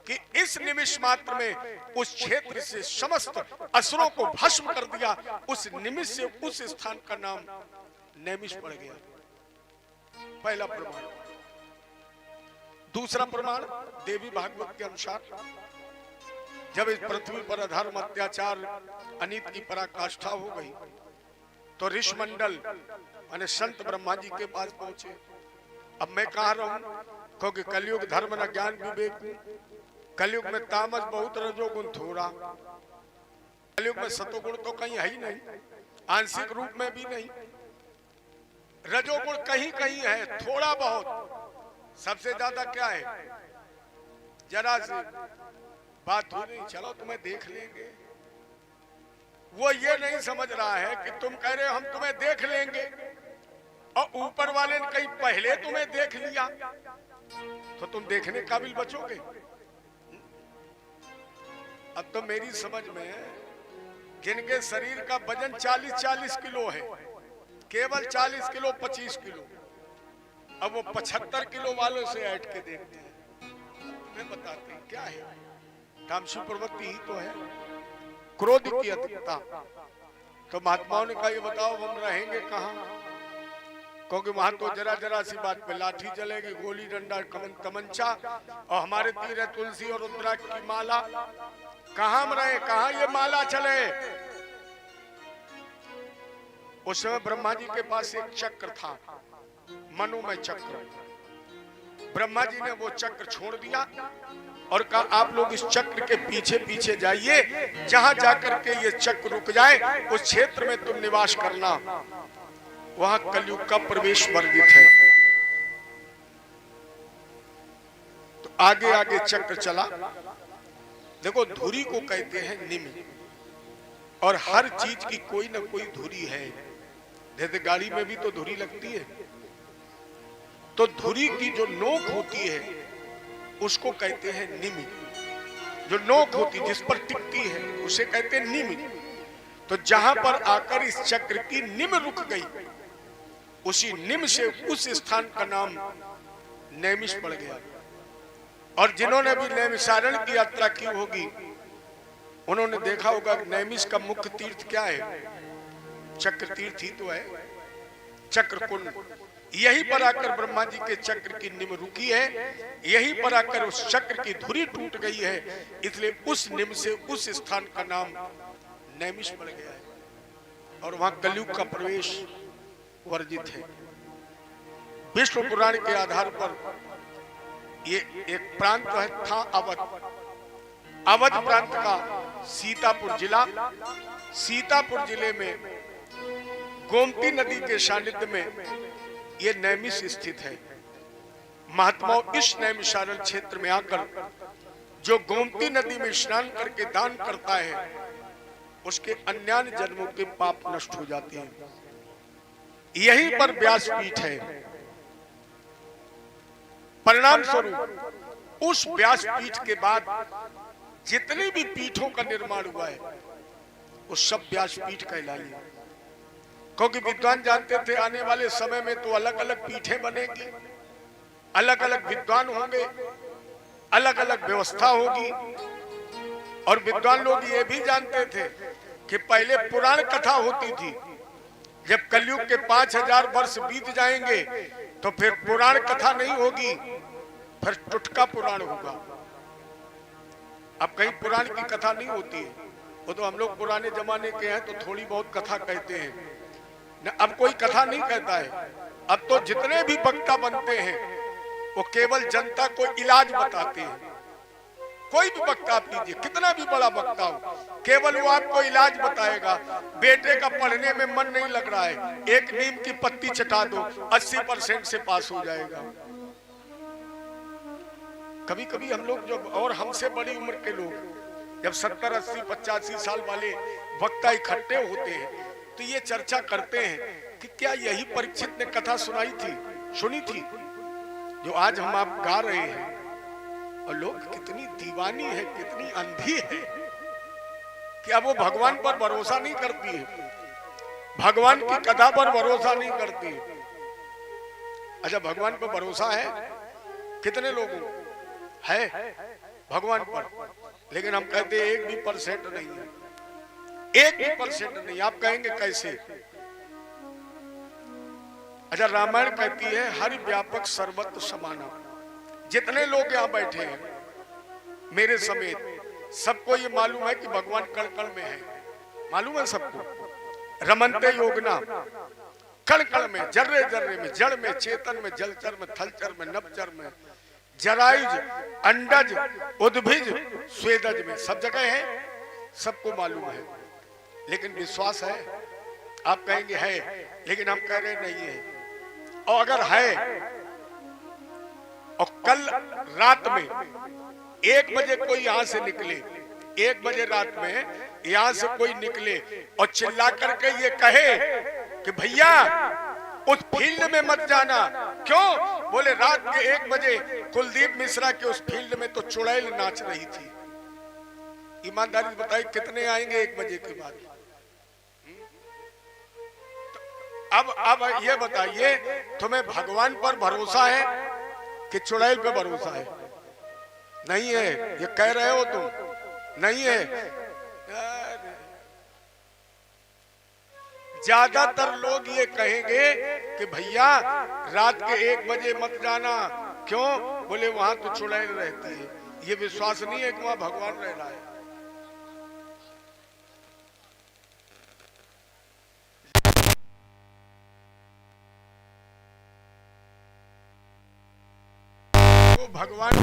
कि इस निमिष मात्र में उस क्षेत्र से समस्त असुरों को भस्म कर दिया। उस निमिष से उस स्थान का नाम नैमिष पड़ गया। पहला प्रमाण। दूसरा प्रमाण देवी भागवत के अनुसार, जब इस पृथ्वी पर अधर्म, अत्याचार, अनीति की पराकाष्ठा हो गई तो ऋषिमंडल माने संत ब्रह्मा जी के पास पहुंचे। अब मैं कहाँ रहूं, क्योंकि कलयुग धर्म न ज्ञान विवेक, कलयुग में तामस बहुत, रजोगुण थोड़ा। कलयुग में सतोगुण तो कहीं है ही नहीं, आंशिक रूप में भी नहीं। रजोगुण कहीं कहीं है, थोड़ा बहुत। सबसे ज्यादा क्या है, जरा सी बात हो नहीं, चलो तुम्हें देख लेंगे। वो ये नहीं समझ रहा है कि तुम कह रहे हो हम तुम्हें देख लेंगे, और ऊपर वाले ने कहीं पहले तुम्हें देख लिया तो तुम देखने काबिल बचोगे। अब तो मेरी समझ में जिनके शरीर का वजन 40-40 किलो है, केवल 40 किलो 25 किलो, अब वो 75 किलो वालों से ऐड के देखते हैं। मैं बताते हैं क्या है, तामसी प्रवृत्ति ही तो है। क्रोध की अधिकता। तो महात्माओं ने कहा ये बताओ हम रहेंगे कहाँ, क्योंकि वहां तो जरा जरा सी बात पे लाठी चलेगी, गोली डंडा तमंचा, और हमारे तीर है तुलसी और रुद्राक्ष की माला, कहाँ हम रहे, कहाँ ये माला चले। उस समय ब्रह्मा जी के पास एक चक्र था, मनोमय चक्र। ब्रह्मा जी ने वो चक्र छोड़ दिया और कहा आप लोग इस चक्र के पीछे पीछे जाइए, जहां जाकर के ये चक्र रुक जाए उस क्षेत्र में तुम निवास करना, वहां कलयुग का प्रवेश वर्जित है। तो आगे आगे चक्र चला। देखो धुरी को कहते हैं निम, और हर चीज की कोई ना कोई धुरी है। जैसे गाड़ी में भी तो धुरी लगती है, तो धुरी की जो नोक होती है उसको कहते हैं निमि। जो नोक होती जिस पर टिकती है उसे कहते हैं निमि। तो जहां पर आकर इस चक्र की निम रुक गई, उसी निम से उस स्थान का नाम नैमिष पड़ गया। और जिन्होंने भी नैमिषारण्य की यात्रा की होगी उन्होंने देखा होगा नैमिष का मुख्य तीर्थ क्या है, चक्र तीर्थ ही तो है, चक्र कुंड। यहीं पर आकर ब्रह्मा जी के चक्र की निम रुकी है, यहीं पर आकर उस चक्र की धुरी टूट गई है, इसलिए उस निम से उस स्थान का नाम नैमिष पड़ गया है, और वहां कलयुग का प्रवेश वर्जित है। विष्णु पुराण के आधार पर ये एक प्रांत है था अवध। अवध प्रांत का सीतापुर जिला, सीतापुर जिले में गोमती नदी के सानिध्य में ये नैमिष स्थित है। महात्माओं इस नैमिषारण्य क्षेत्र में आकर जो गोमती नदी में स्नान करके दान करता है उसके अन्यान्य जन्मों के पाप नष्ट हो जाते हैं। यहीं पर व्यासपीठ है। परिणाम स्वरूप उस व्यासपीठ के बाद जितने भी पीठों का निर्माण हुआ है वो सब व्यासपीठ कहलाई, क्योंकि विद्वान जानते थे आने वाले समय में तो अलग अलग पीठें बनेगी, अलग अलग विद्वान होंगे, अलग अलग व्यवस्था होगी। और विद्वान लोग ये भी जानते थे कि पहले पुराण कथा होती थी, जब कलयुग के 5000 वर्ष बीत जाएंगे तो फिर पुराण कथा नहीं होगी, फिर टुटका पुराण होगा। अब कहीं पुराण की कथा नहीं होती है, वो तो हम लोग पुराने जमाने के हैं तो थोड़ी बहुत कथा कहते हैं न, अब कोई कथा नहीं कहता है। अब तो जितने भी वक्ता बनते हैं वो केवल जनता को इलाज बताते हैं। कोई भी वक्ता आप लीजिए, कितना भी बड़ा वक्ता हो, केवल वो आपको इलाज बताएगा। बेटे का पढ़ने में मन नहीं लग रहा है, एक नीम की पत्ती चटा दो, 80% से पास हो जाएगा। कभी कभी हम लोग जो और हमसे बड़ी उम्र के लोग जब 70, 80, 85 साल वाले वक्ता इकट्ठे होते हैं तो ये चर्चा करते हैं कि क्या यही परीक्षित ने कथा सुनाई थी, सुनी थी जो आज हम आप गा रहे हैं। और लोग कितनी दीवानी है, कितनी अंधी है कि अब वो भगवान पर भरोसा नहीं करती है, भगवान की कथा पर भरोसा नहीं करती है। अच्छा भगवान पर भरोसा है, कितने लोगों है भगवान पर, लेकिन हम कहते हैं 1% नहीं है, 1% नहीं। आप कहेंगे कैसे? अच्छा रामायण कहती है हरि व्यापक सर्वत्र समाना। जितने लोग यहाँ बैठे हैं मेरे समेत सबको ये मालूम है कि भगवान कण कण में है, मालूम है सबको। रमनते योगना, कण कण में, जर्रे जर्रे में, जड़ में, चेतन में, जलचर में, थलचर में, नभचर में, जरायुज, अंडज, उद्भिज, स्वेदज में, सब जगह है, सबको मालूम है। लेकिन विश्वास है? आप कहेंगे है, लेकिन हम कह रहे नहीं है। और अगर है और कल रात में 1 बजे कोई यहां से निकले, 1 बजे रात में यहां से कोई निकले और चिल्ला करके ये कहे कि भैया उस फील्ड में मत जाना, क्यों? बोले रात के 1 बजे कुलदीप मिश्रा के उस फील्ड में तो चुड़ैल नाच रही थी। ईमानदारी बताइए कितने आएंगे 1 बजे के बाद? अब ये बताइए तुम्हें भगवान पर भरोसा है कि चुड़ैल पे भरोसा है? नहीं है, ये कह रहे हो तुम, नहीं है। ज्यादातर लोग ये कहेंगे कि भैया रात के 1 बजे मत जाना। क्यों? बोले वहां तो चुड़ैल रहती है। ये विश्वास नहीं है कि वहां भगवान रह रहा है। तो भगवान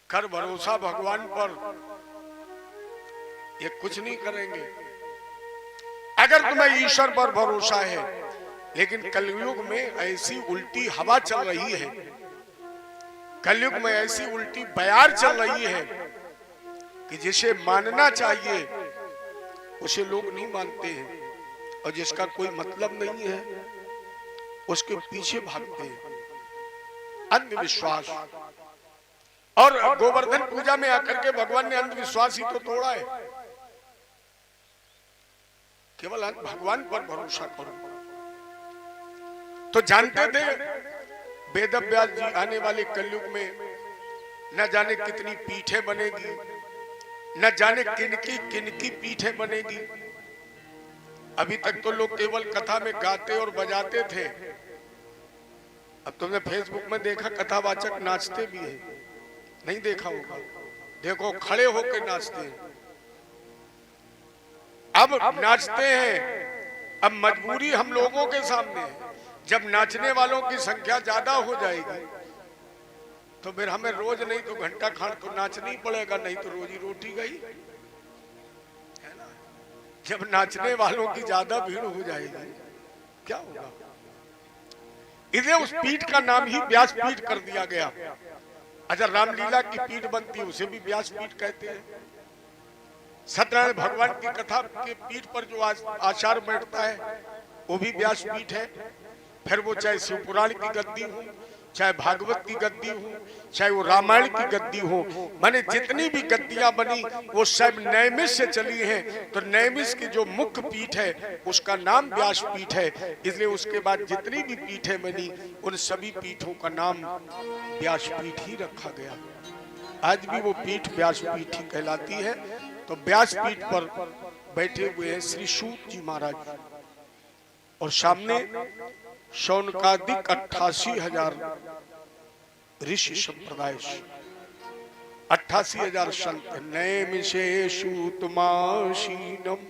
कर भरोसा भगवान पर, ये कुछ नहीं करेंगे। अगर तुम्हें ईश्वर पर भरोसा है, लेकिन कलयुग में ऐसी उल्टी हवा चल रही है, कलयुग में ऐसी उल्टी बयार चल रही है कि जिसे मानना चाहिए उसे लोग नहीं मानते हैं, और जिसका कोई मतलब नहीं है उसके पीछे भागते हैं। अंधविश्वास। और गोवर्धन पूजा में आकर के भगवान ने अंधविश्वास ही तो तोड़ा है। केवल भगवान पर भरोसा करो। तो जानते थे वेद व्यास जी आने वाले कलयुग में न जाने कितनी पीठें बनेगी, न जाने किनकी पीठें बनेगी। अभी तक तो लोग केवल कथा में गाते और बजाते थे। अब तुमने फेसबुक में देखा कथावाचक नाचते भी है, नहीं देखा होगा? देखो खड़े होकर नाचते हैं। अब नाचते हैं, अब मजबूरी हम लोगों के सामने है। जब नाचने वालों की संख्या ज्यादा हो जाएगी तो फिर हमें रोज नहीं तो घंटा खान तो नाचना ही पड़ेगा, नहीं तो रोजी रोटी गई, है ना? जब नाचने वालों की ज्यादा भीड़ हो जाएगी क्या होगा? इसलिए उस पीठ का नाम ही व्यास पीठ कर दिया गया। अच्छा, रामलीला की पीठ बनती है उसे भी व्यास पीठ कहते हैं। सत्यनारायण भगवान की कथा के पीठ पर जो आचार बैठता है वो भी व्यास पीठ है। फिर वो चाहे शिव पुराण की गद्दी हो, चाहे भागवत की गद्दी हो, चाहे वो रामायण की गद्दी हो, माने जितनी भी गद्दियां बनी वो सब नैमिष से चली हैं। तो नैमिष की जो मुख्य पीठ है उसका नाम व्यास पीठ है। इसलिए उसके बाद जितनी भी पीठें बनी उन सभी पीठों का नाम व्यास पीठ ही रखा गया। आज भी वो पीठ व्यास पीठ ही कहलाती है। तो व्यास पीठ पर बैठे हुए हैं श्री सूत जी महाराज, और सामने शौनकादिक 88,000 ऋषि संप्रदाय, 88,000 संत। नैमिषे सूतमासीनम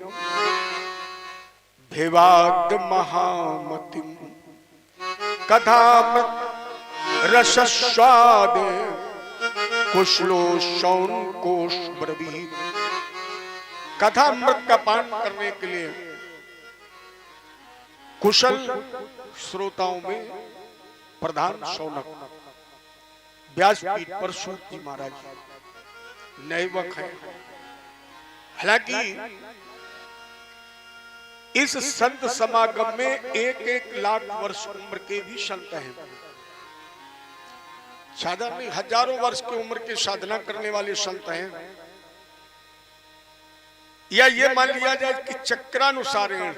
भेवाद महामतिम कथामृत रसस्वाद कुशलो शौनकोश ब्रवीत। कथामृत का पान करने के लिए कुशल श्रोताओं में प्रधान शौनक व्यासपीठ पर सूत जी महाराज नैवक है। हालांकि इस संत समागम में 1-1 लाख वर्ष उम्र के भी संत हैं। साधारण हजारों वर्ष की उम्र की साधना करने वाले संत हैं। या ये मान लिया जाए कि चक्रानुसार है,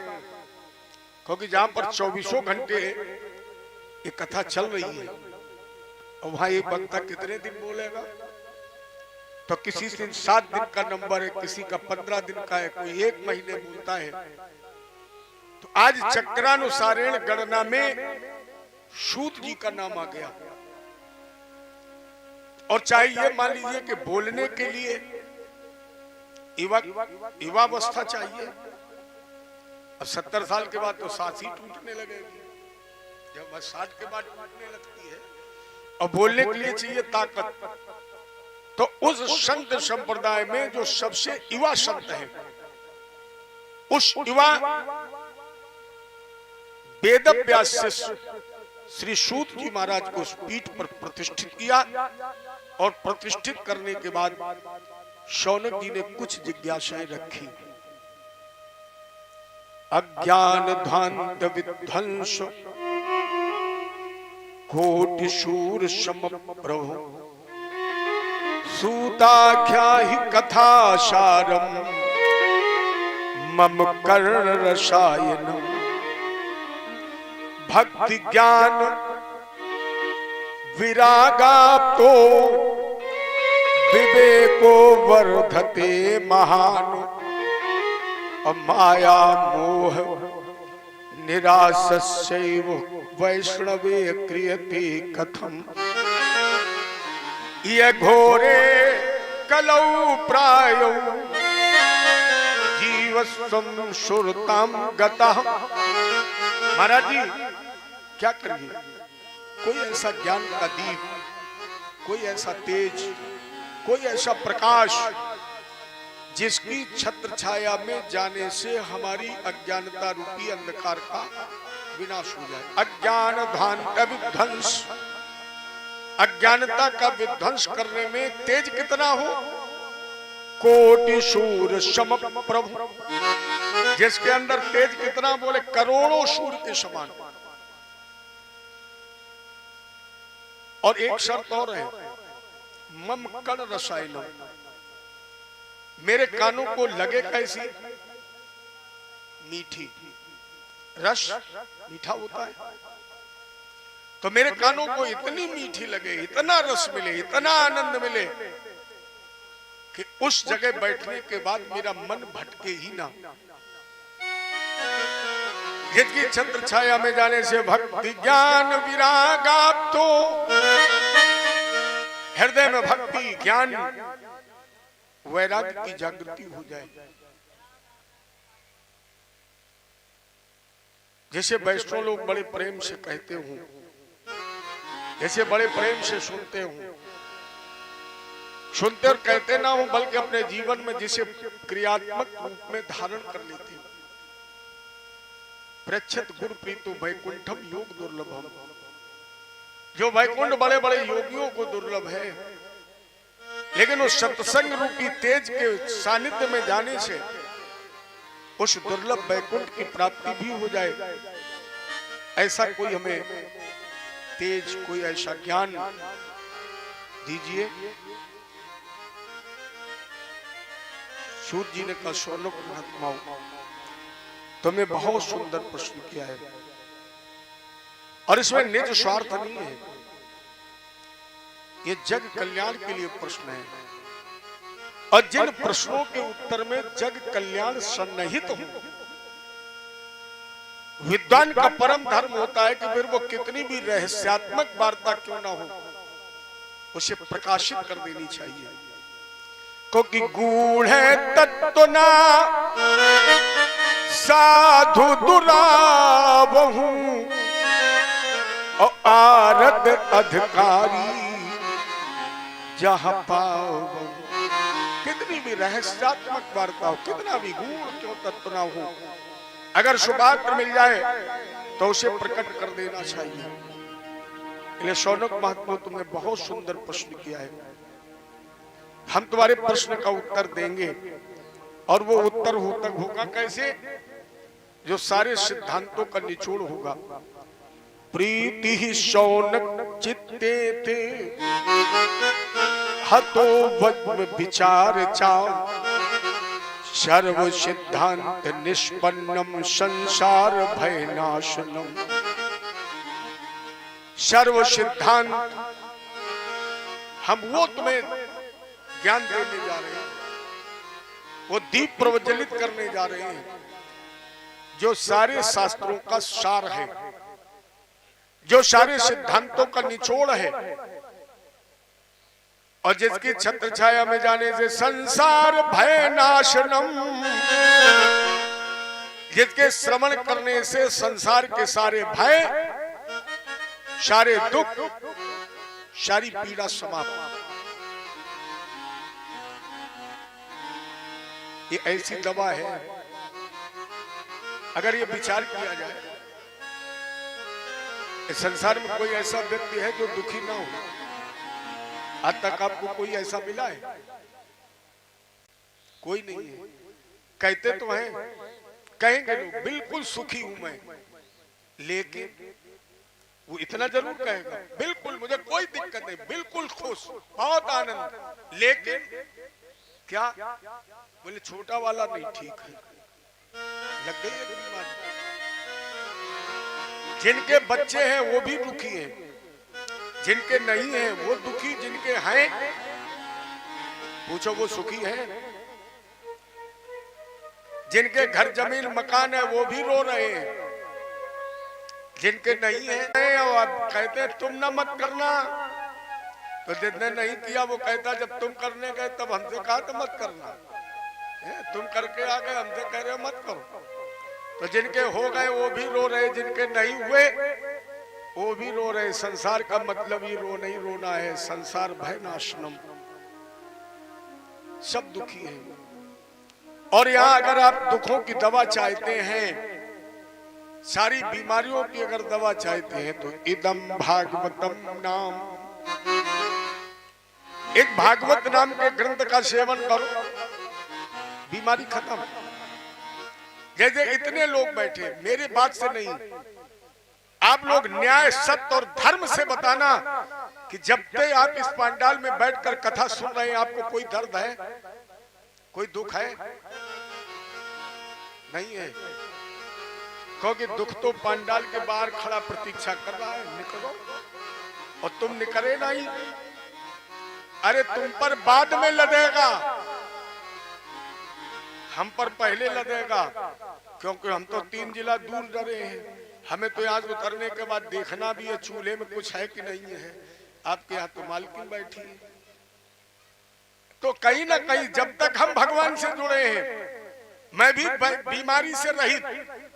क्योंकि जहां पर 24 घंटे ये कथा चल रही है और वहां एक वक्ता कितने दिन बोलेगा, तो किसी से 7 दिन का नंबर है, किसी का 15 दिन का है, कोई 1 महीने बोलता है। तो आज चक्रानुसारेण गणना में सूत जी का नाम आ गया। और चाहे ये मान लीजिए कि बोलने के लिए युवावस्था चाहिए। अब 70 साल के बाद तो सांस ही टूटने लगेगी, जब 60 के बाद टूटने लगती है। और बोलने के लिए चाहिए ताकत। तो उस संत संप्रदाय में जो सबसे युवा संत है, उस युवा वेद व्यास से श्री सूत जी महाराज को उस पीठ पर प्रतिष्ठित किया। और प्रतिष्ठित करने के बाद शौनक जी ने कुछ जिज्ञासाएं रखी। अज्ञान ध्वांत विध्वंस कोटि शूर सम प्रभु सूताख्या ही कथा सारम मम कर्ण रसायनम भक्ति ज्ञान विरागाप्तो विवेको वर्धते महान माया मोह निरासस्यैव वैष्णवे क्रियते कथम ये घोरे कलौ प्रायो जीवस्वं सुरताम गतः। महाराज जी क्या करिए, कोई ऐसा ज्ञान का दीप, कोई ऐसा तेज, कोई ऐसा प्रकाश जिसकी छत्र छाया में जाने से हमारी अज्ञानता रूपी अंधकार का विनाश हो जाए। अज्ञान ध्वांत विध्वंस, अज्ञानता का विध्वंस करने में तेज कितना हो। कोटि शूर सम प्रभु, जिसके अंदर तेज कितना बोले, करोड़ों सूर्य के समान। और एक शर्त और है, मम कण रसायनम, मेरे कानों को लगे कैसी, मीठी। रस मीठा होता है, तो मेरे कानों को इतनी मीठी लगे, इतना रस मिले, इतना आनंद मिले कि उस जगह बैठने के बाद मेरा मन भटके ही ना। जिसकी छत्र छाया में जाने से भक्ति ज्ञान विरागाप्तो, हृदय में भक्ति ज्ञान वैराग्य की जागृति हो जाए। जैसे वैष्णव लोग बड़े प्रेम से कहते हूं, जैसे बड़े प्रेम से सुनते हूं, सुनते और कहते ना हो, बल्कि अपने जीवन में जिसे क्रियात्मक रूप में धारण कर लेते। प्रच्छत गुरु प्रीतो वैकुंठम योग दुर्लभम, जो वैकुंठ बड़े बड़े योगियों को दुर्लभ है, लेकिन उस सत्संग रूपी तेज के सानिध्य में जाने से उस दुर्लभ वैकुंठ की प्राप्ति भी हो जाए। ऐसा कोई हमें तेज, कोई ऐसा ज्ञान दीजिए। सूत जी ने कहा, शौनक महात्माओं, तुमने बहुत सुंदर प्रश्न किया है और इसमें निज स्वार्थ नहीं है, ये जग कल्याण के लिए प्रश्न है। और जिन प्रश्नों के उत्तर में जग कल्याण सन्निहित हो, विद्वान का परम धर्म होता है कि फिर वो कितनी भी रहस्यात्मक वार्ता क्यों ना हो, उसे प्रकाशित कर देनी चाहिए। क्योंकि गूढ़ तत्व ना साधु दुरावहु और आरत अधिकारी जहां पाओ। कितनी भी रहस्यात्मक वार्ता हो, कितना भी गूढ़ क्यों तत्व ना हो, अगर शुभाग्र मिल जाए तो उसे प्रकट कर देना चाहिए। इसलिए शौनक महात्मा, तुमने बहुत सुंदर प्रश्न किया है, हम तुम्हारे प्रश्न का उत्तर देंगे। और वो उत्तर होगा कैसे, जो सारे सिद्धांतों का निचोड़ होगा। प्रीति ही शौनक चित्ते थे हतो वज्म विचार चाओ, सर्व सिद्धांत निष्पन्नम संसार भय नाशनम। सर्व सिद्धांत हम वो तुम्हें ज्ञान देने जा रहे हैं, वो दीप प्रज्वलित करने जा रहे हैं जो सारे शास्त्रों का सार है, जो सारे सिद्धांतों का निचोड़ है, और जिसकी छत्र छाया में जाने से संसार भय नाशनम, जिसके श्रवण करने से संसार के सारे भय, सारे दुख, सारी पीड़ा समाप्त। ये ऐसी दवा है, अगर ये विचार किया जाए, इस संसार में कोई ऐसा व्यक्ति है जो दुखी ना हो? आज तक आपको कोई ऐसा मिला है? कोई नहीं है। कहते तो हैं, कहेंगे लोग बिल्कुल सुखी हूं मैं, लेकिन वो इतना जरूर कहेगा बिल्कुल मुझे कोई दिक्कत नहीं, बिल्कुल खुश, बहुत आनंद, लेकिन क्या बोले छोटा वाला नहीं ठीक है, लग गई है बीमारी। जिनके बच्चे हैं वो भी दुखी हैं, जिनके नहीं हैं वो दुखी, जिनके हैं पूछो वो सुखी हैं। जिनके घर जमीन मकान है वो भी रो रहे हैं, जिनके नहीं है और आप कहते हैं तुम ना मत करना, तो जिसने नहीं किया वो कहता जब तुम करने गए तब हमसे कहा तो मत करना, तुम करके आ गए हमसे कह रहे हो मत करो। तो जिनके हो गए वो भी रो रहे, जिनके नहीं हुए वो भी रो रहे। संसार का मतलब ही रो नहीं रोना है, संसार भय नाशनम, सब दुखी हैं। और यहाँ अगर आप दुखों की दवा चाहते हैं, सारी बीमारियों की अगर दवा चाहते हैं, तो इदम भागवतम नाम, एक भागवत नाम के ग्रंथ का सेवन करो, बीमारी खत्म। जैसे इतने लोग बैठे, मेरी बात से नहीं, आप लोग न्याय सत्य और धर्म से बताना कि जब तक आप इस पंडाल में बैठकर कथा सुन रहे हैं आपको कोई दर्द है, कोई दुख है? नहीं है, क्योंकि दुख तो पंडाल के बाहर खड़ा प्रतीक्षा कर रहा है, निकलो, और तुम निकले नहीं। अरे तुम पर बाद में लदेगा, हम पर पहले लदेगा, क्योंकि हम तो 3 जिला दूर डरे हैं। हमें तो यहाँ उतरने के बाद देखना भी है चूल्हे में कुछ है कि नहीं है। आपके यहाँ तो मालकिन बैठी है। तो कहीं ना कहीं जब तक हम भगवान से जुड़े हैं, मैं भी बीमारी से रहित,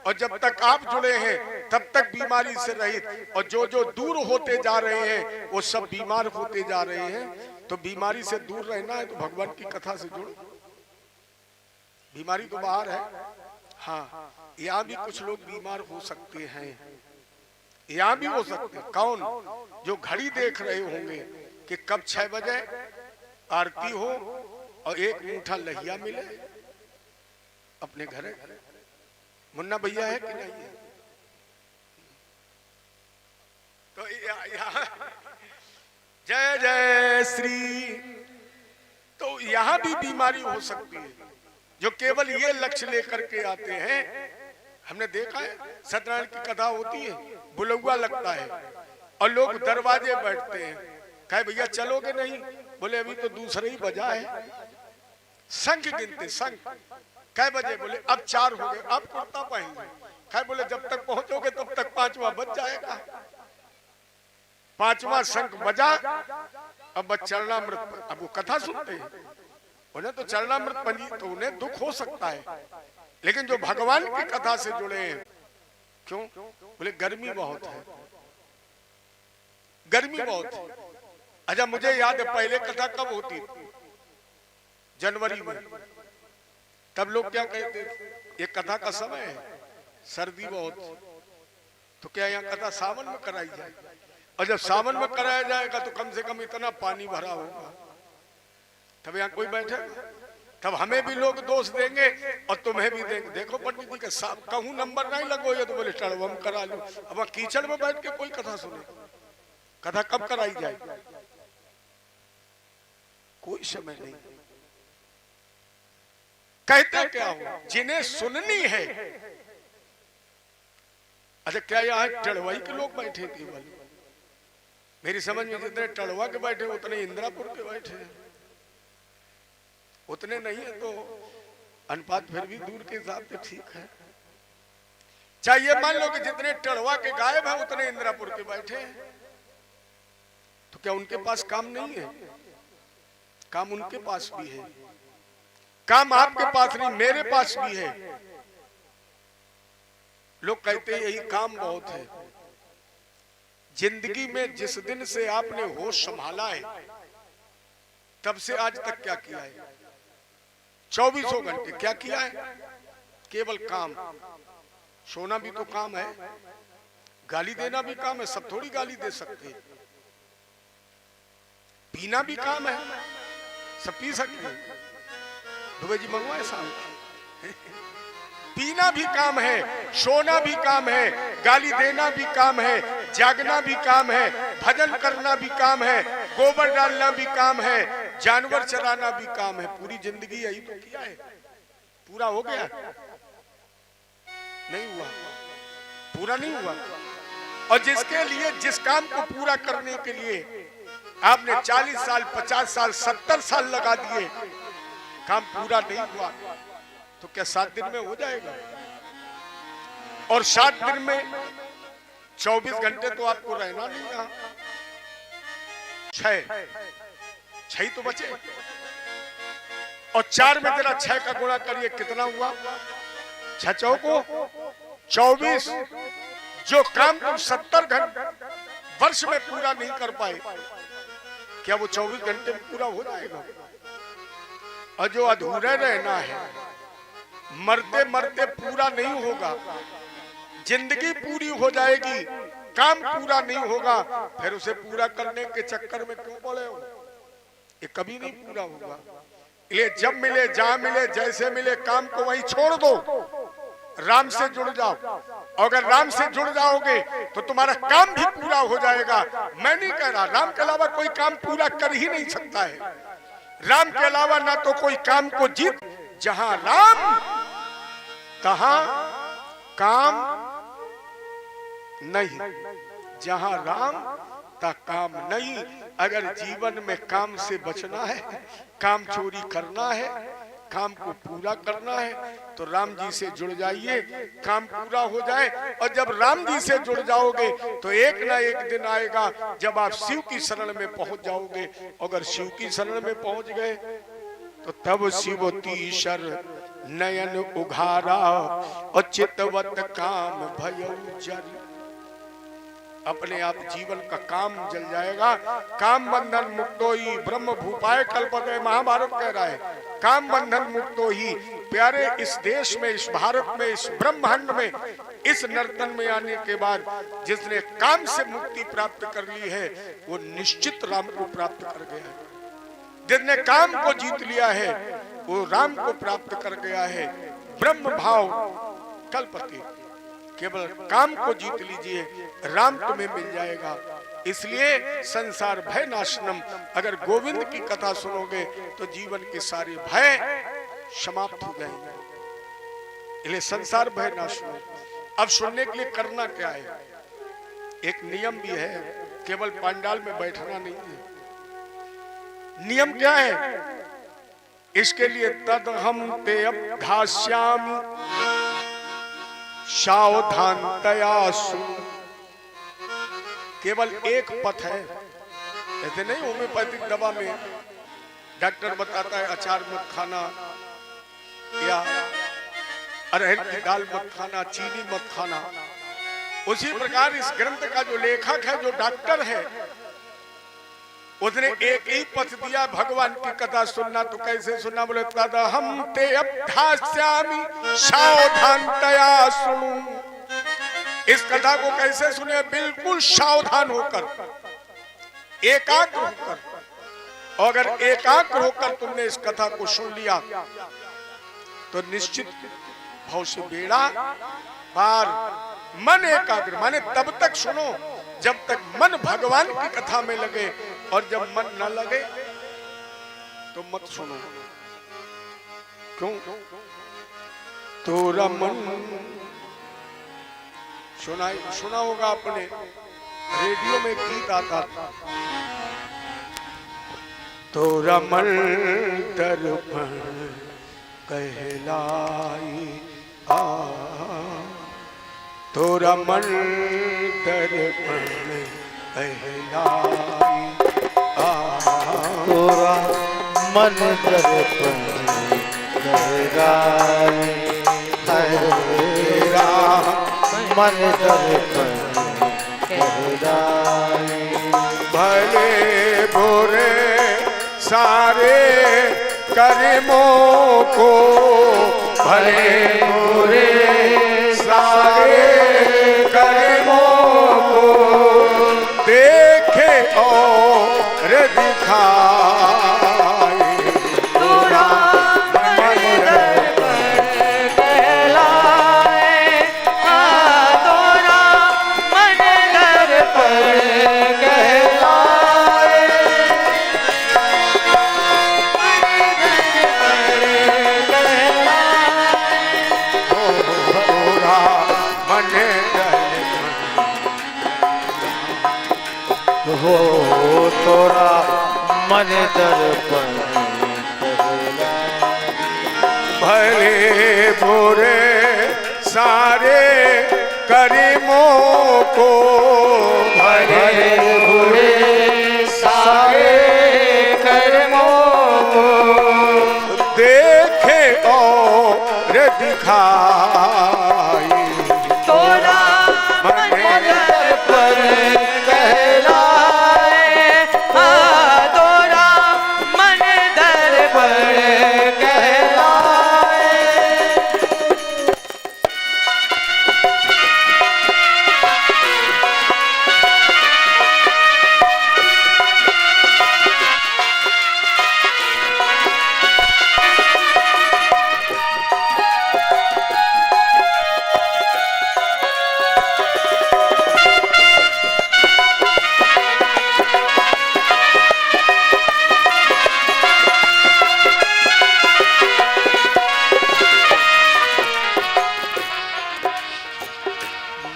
और जब तक आप जुड़े हैं तब तक बीमारी से रहित, और जो जो दूर होते जा रहे हैं वो सब बीमार होते जा रहे हैं। तो बीमारी से दूर रहना है तो भगवान की कथा से जुड़ो। बीमारी तो बाहर है, हाँ, यहाँ भी कुछ लोग बीमार हो सकते हैं, यहाँ भी हो सकते हैं। कौन? जो घड़ी देख रहे होंगे कि कब 6 बजे आरती हो और एक मुट्ठा लहिया मिले अपने घर। मुन्ना भैया है कि नहीं है? तो जय जय श्री, तो यहाँ भी बीमारी हो सकती है। जो केवल ये लक्ष्य लेकर के आते हैं, हमने देखा है सत्यनारायण की कथा होती है, बुलौआ लगता है और लोग दरवाजे बैठते हैं, कहे भैया चलोगे नहीं? बोले अभी तो दूसरा ही बजा है। शंख गिनते, शंख कै बजे? बोले अब 4 हो गए, अब कुर्ता पहन। कहे बोले जब तक पहुंचोगे तब तक 5वां बज जाएगा। 5वां शंख बजा, अब चरणामृत, अब वो कथा सुनते हैं, उन्हें तो चरणामृत पंजी, तो उन्हें दुख हो सकता है, लेकिन जो भगवान की कथा से जुड़े हैं, क्यों? बोले गर्मी बहुत है, गर्मी बहुत है। अच्छा मुझे याद है पहले कथा कब होती? जनवरी में। तब लोग क्या कहते? ये कथा का समय है, सर्दी बहुत, तो क्या यहाँ कथा सावन में कराई जाए? और जब सावन में कराया जाएगा तो कम से कम इतना पानी भरा होगा, तब यहाँ कोई बैठेगा, तब हमें भी लोग दोष देंगे और तुम्हें भी देंगे। देखो पंडित जी का कहूँ नंबर नहीं लगो, ये तो बोले टड़वम करा लो। अब कीचड़ में बैठ के कोई कथा सुने? कथा कब कराई जाए? कोई समय नहीं। कहते क्या हो? जिन्हें सुननी है। अच्छा क्या यहाँ टड़वाई के लोग बैठे थे? मेरी समझ में जितने टड़वा के बैठे उतने इंदिरापुर के बैठे। उतने नहीं है तो अनुपात फिर भी दूर के हिसाब से ठीक है। चाहिए मान लो कि जितने टड़वा के गायब है उतने इंदिरापुर के बैठे हैं, तो क्या उनके पास काम नहीं है? काम उनके पास भी है, काम आपके पास नहीं, मेरे पास भी है। लोग कहते हैं यही काम बहुत है। जिंदगी में जिस दिन से आपने होश संभाला है तब से आज तक क्या किया है? 24 घंटे क्या किया है? केवल काम। सोना भी तो काम है, गाली देना भी काम है, सब थोड़ी गाली दे सकते। पीना भी काम है, सब पी सकते हैं। दुबे जी मंगवाए साहब। पीना भी काम है, सोना भी काम है, गाली देना भी काम है, जागना भी काम है, भजन करना भी काम है, गोबर डालना भी काम है, जानवर चराना भी काम है। पूरी जिंदगी यही तो किया है। पूरा हो गया? नहीं हुआ, पूरा नहीं हुआ। और जिसके लिए, जिस काम को पूरा करने के लिए आपने 40 साल, 50 साल, 70 साल लगा दिए, काम पूरा नहीं हुआ, तो क्या 7 दिन में हो जाएगा? और 7 दिन में 24 घंटे तो आपको रहना नहीं यहाँ। 6 तो बचे, और 4 में जरा 6 का गुणा करिए, कितना हुआ? 6 चौको 24। जो काम तुम 70 घंटे वर्ष में पूरा नहीं कर पाए, क्या वो 24 घंटे में पूरा हो जाएगा? और जो अधूरे रहना है, मरते मरते पूरा नहीं होगा। जिंदगी पूरी हो जाएगी, काम पूरा नहीं होगा, फिर उसे पूरा करने के चक्कर में क्यों पड़े हो? ये कभी नहीं पूरा होगा। ये जब मिले, जहां मिले, जैसे मिले, काम को वहीं छोड़ दो, राम से जुड़ जाओ। अगर राम से जुड़ जाओगे तो तुम्हारा काम भी पूरा हो जाएगा। मैं नहीं कह रहा, राम के अलावा कोई काम पूरा कर ही नहीं सकता है। राम के अलावा ना तो कोई काम को जीत, जहां राम तहां काम नहीं, जहां राम ता काम नहीं। अगर जीवन में काम से बचना है, काम चोरी करना है, काम को पूरा करना है, तो राम जी से जुड़ जाइए, काम पूरा हो जाए। और जब राम जी से जुड़ जाओगे तो एक ना एक दिन आएगा जब आप शिव की शरण में पहुंच जाओगे। अगर शिव की शरण में पहुंच गए तो तब शिवतीशर नयन उघारा और चितवत काम भयो जल। अपने आप जीवन का काम जल जाएगा। काम बंधन मुक्तो ही ब्रह्म भूपाय कल्पते, महाभारत कह रहा है। काम बंधन मुक्तो ही। प्यारे, इस देश में, इस भारत में, इस ब्रह्मांड में, इस नर्तन में आने के बाद जिसने काम से मुक्ति प्राप्त कर ली है वो निश्चित राम को प्राप्त कर गया है। जिसने काम को जीत लिया है वो राम को प्राप्त कर गया है। ब्रह्म भाव कल्पते, केवल काम को जीत लीजिए, राम तुम्हें मिल जाएगा। इसलिए संसार भय नाशनम, अगर गोविंद की कथा सुनोगे तो जीवन के सारे भय समाप्त हो जाएंगे। इसलिए संसार भय नाशनम। अब सुनने के लिए करना क्या है? एक नियम भी है, केवल पंडाल में बैठना नहीं है। नियम क्या है? इसके लिए तद हम ते अभ्यास्यामि सावधानतया सुन। केवल एक पथ है। ऐसे नहीं होम्योपैथिक दवा में डॉक्टर बताता है अचार मत खाना, या अरहर की दाल मत खाना, चीनी मत खाना। उसी प्रकार इस ग्रंथ का जो लेखक है, जो डॉक्टर है, उसने एक ही पथ दिया, भगवान की कथा सुनना। तो कैसे सुनना? बोले तद हम ते अभ्यास्यामि सावधानतया सुनु। इस कथा को कैसे सुने? बिल्कुल सावधान होकर, एकाग्र होकर। और अगर एकाग्र होकर तुमने इस कथा को सुन लिया तो निश्चित भाव से बेड़ा पार। मन एकाग्र माने तब तक सुनो जब तक मन भगवान की कथा में लगे, और जब मन न लगे तो मत सुनो। क्यों? तोरा मन सुना होगा आपने, रेडियो में गीत आता था, तोरा मन दर्पण कहलाई आ, तोरा मन दर्पण कहलाई आ, तोरा मन दर्पण कहलाई तेरा मन दर्पण कहलाई भले बुरे सारे कर्मों को, भले बुरे सारे कर्मों को देखे और दिखाए। तोरा मन दर्पण कहलाए, तोरा मन दर्पण कहलाए। तोरा मन हो तोरा मन दर्पण कहलाई भले बुरे सारे कर्मों को, भले बुरे सारे कर्मों को देखे और दिखाई। तोरा मन दर्पण कहलाए, तोरा मन दर्पण कहलाए।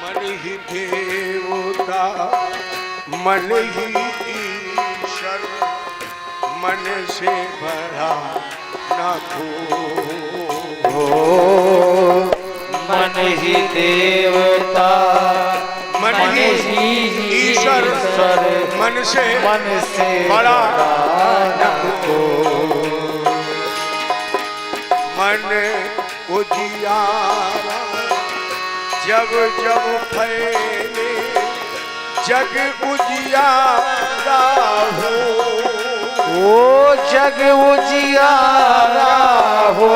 मन ही देवता मन ही ईश्वर, मन से बड़ा ना हो मन ही देवता मन ही ईश्वर, मन से बड़ा न को मन उजियारा जब जब फैले, जग उजियारा हो। ओ जग उजियारा हो,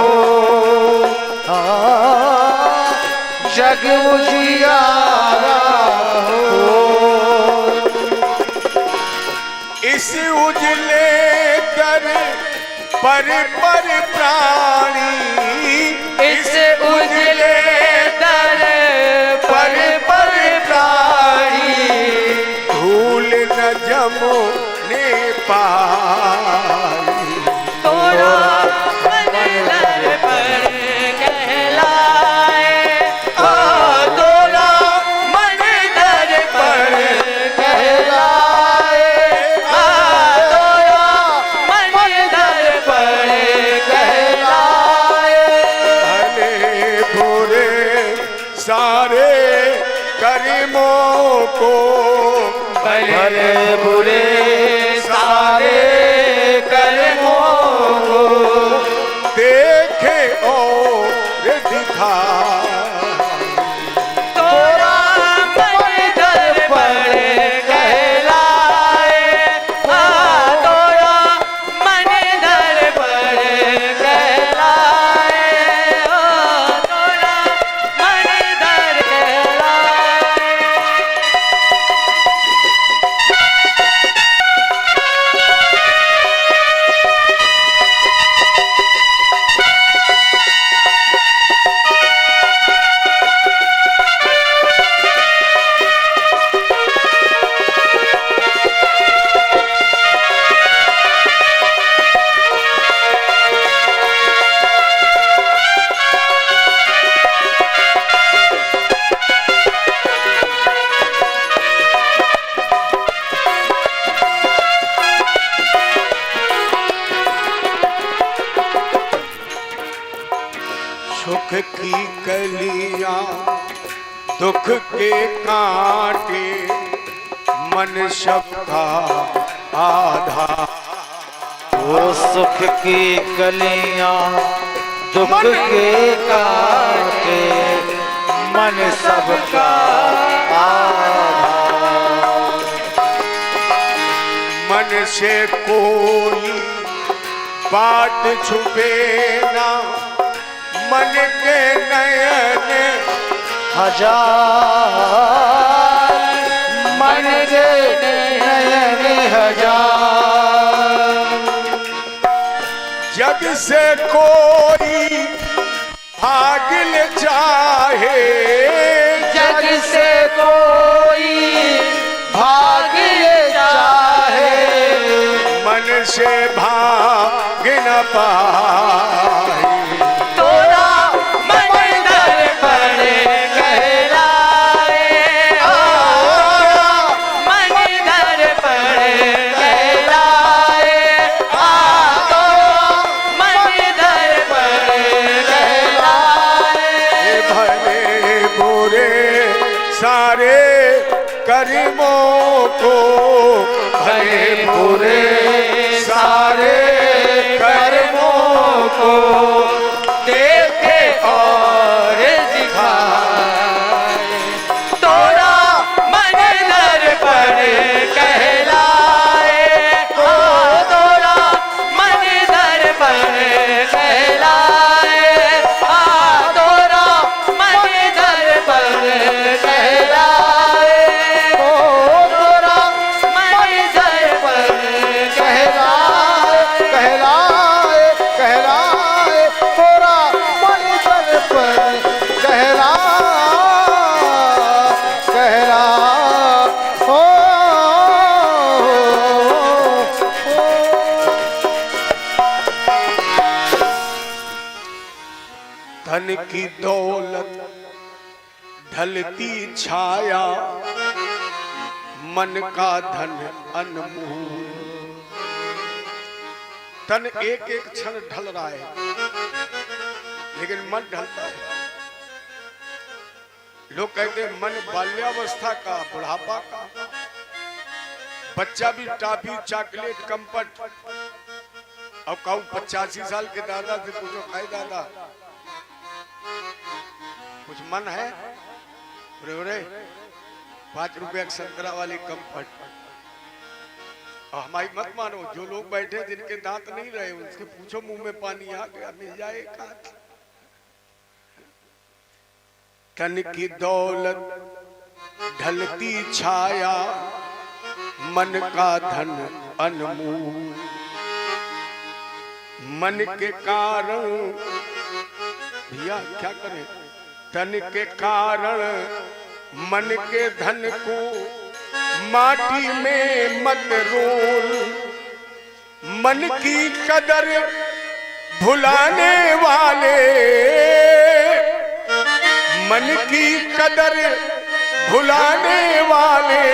जग उजियारा हो। इस उजले कर पर प्राणी, इस उजले दर पर प्राणी धूल न जमने पाई। तोरा मन दर्पण कहलाए, तोरा मन दर्पण कहलाए, तोरा मन दर्पण कहलाए। भले बुरे सारे कर्मों को, भले बुरे सारे कर्मों को देखे और दिखाए। तोरा मन दर्पण कहलाए, तोरा मन दर्पण कहलाए, तोरा मन दर्पण कहलाए। दुख के कांटे मन सबका आधार। वो सुख की कलियां दुख के काटे मन सबका आधार। मन से कोई बात छुपे ना, मन के नयन हजार, मन के नयन हजार। जग से कोई भागिल चाहे, जग से कोई भागिल चाहे मन से भाग न पाए। तोरा मन दर्पण कहलाए, मन दर्पण कहलाए, मन दर्पण कहलाए। भले बुरे सारे कर्मों को, भले बुरे सारे कर्मों को देखे और दिखाए। तोरा मन दर्पण कहलाए, तोरा मन दर्पण कहलाए, तोरा मन दर्पण कहलाए, तोरा मन दर्पण कहलाए, कहलाए, कहलाए, तोरा मन दर्पण कहलाए, कहलाए, हो। धन की दौलत ढलती छाया, मन का धन अनमोल। तन एक एक क्षण ढल रहा है, लेकिन मन ढलता है। लोग कहते हैं मन बाल्यावस्था का, बुढ़ापा का। बच्चा भी टॉफी चॉकलेट कंपट। अब कहूं 85 साल के दादा से पूछो, खाए दादा कुछ मन है? रे 5 रुपया संतरा वाली कंफर्ट। और हमारी मत मानो, जो लोग बैठे जिनके दांत नहीं रहे उनसे पूछो, मुंह में पानी आ गया, मिल जाए काट। तन की दौलत ढलती छाया, मन का धन अनमोल। मन के कारण भैया क्या करें, तन के कारण मन के धन को माटी में मत रोल। मन की कदर भुलाने वाले, मन की कदर भुलाने वाले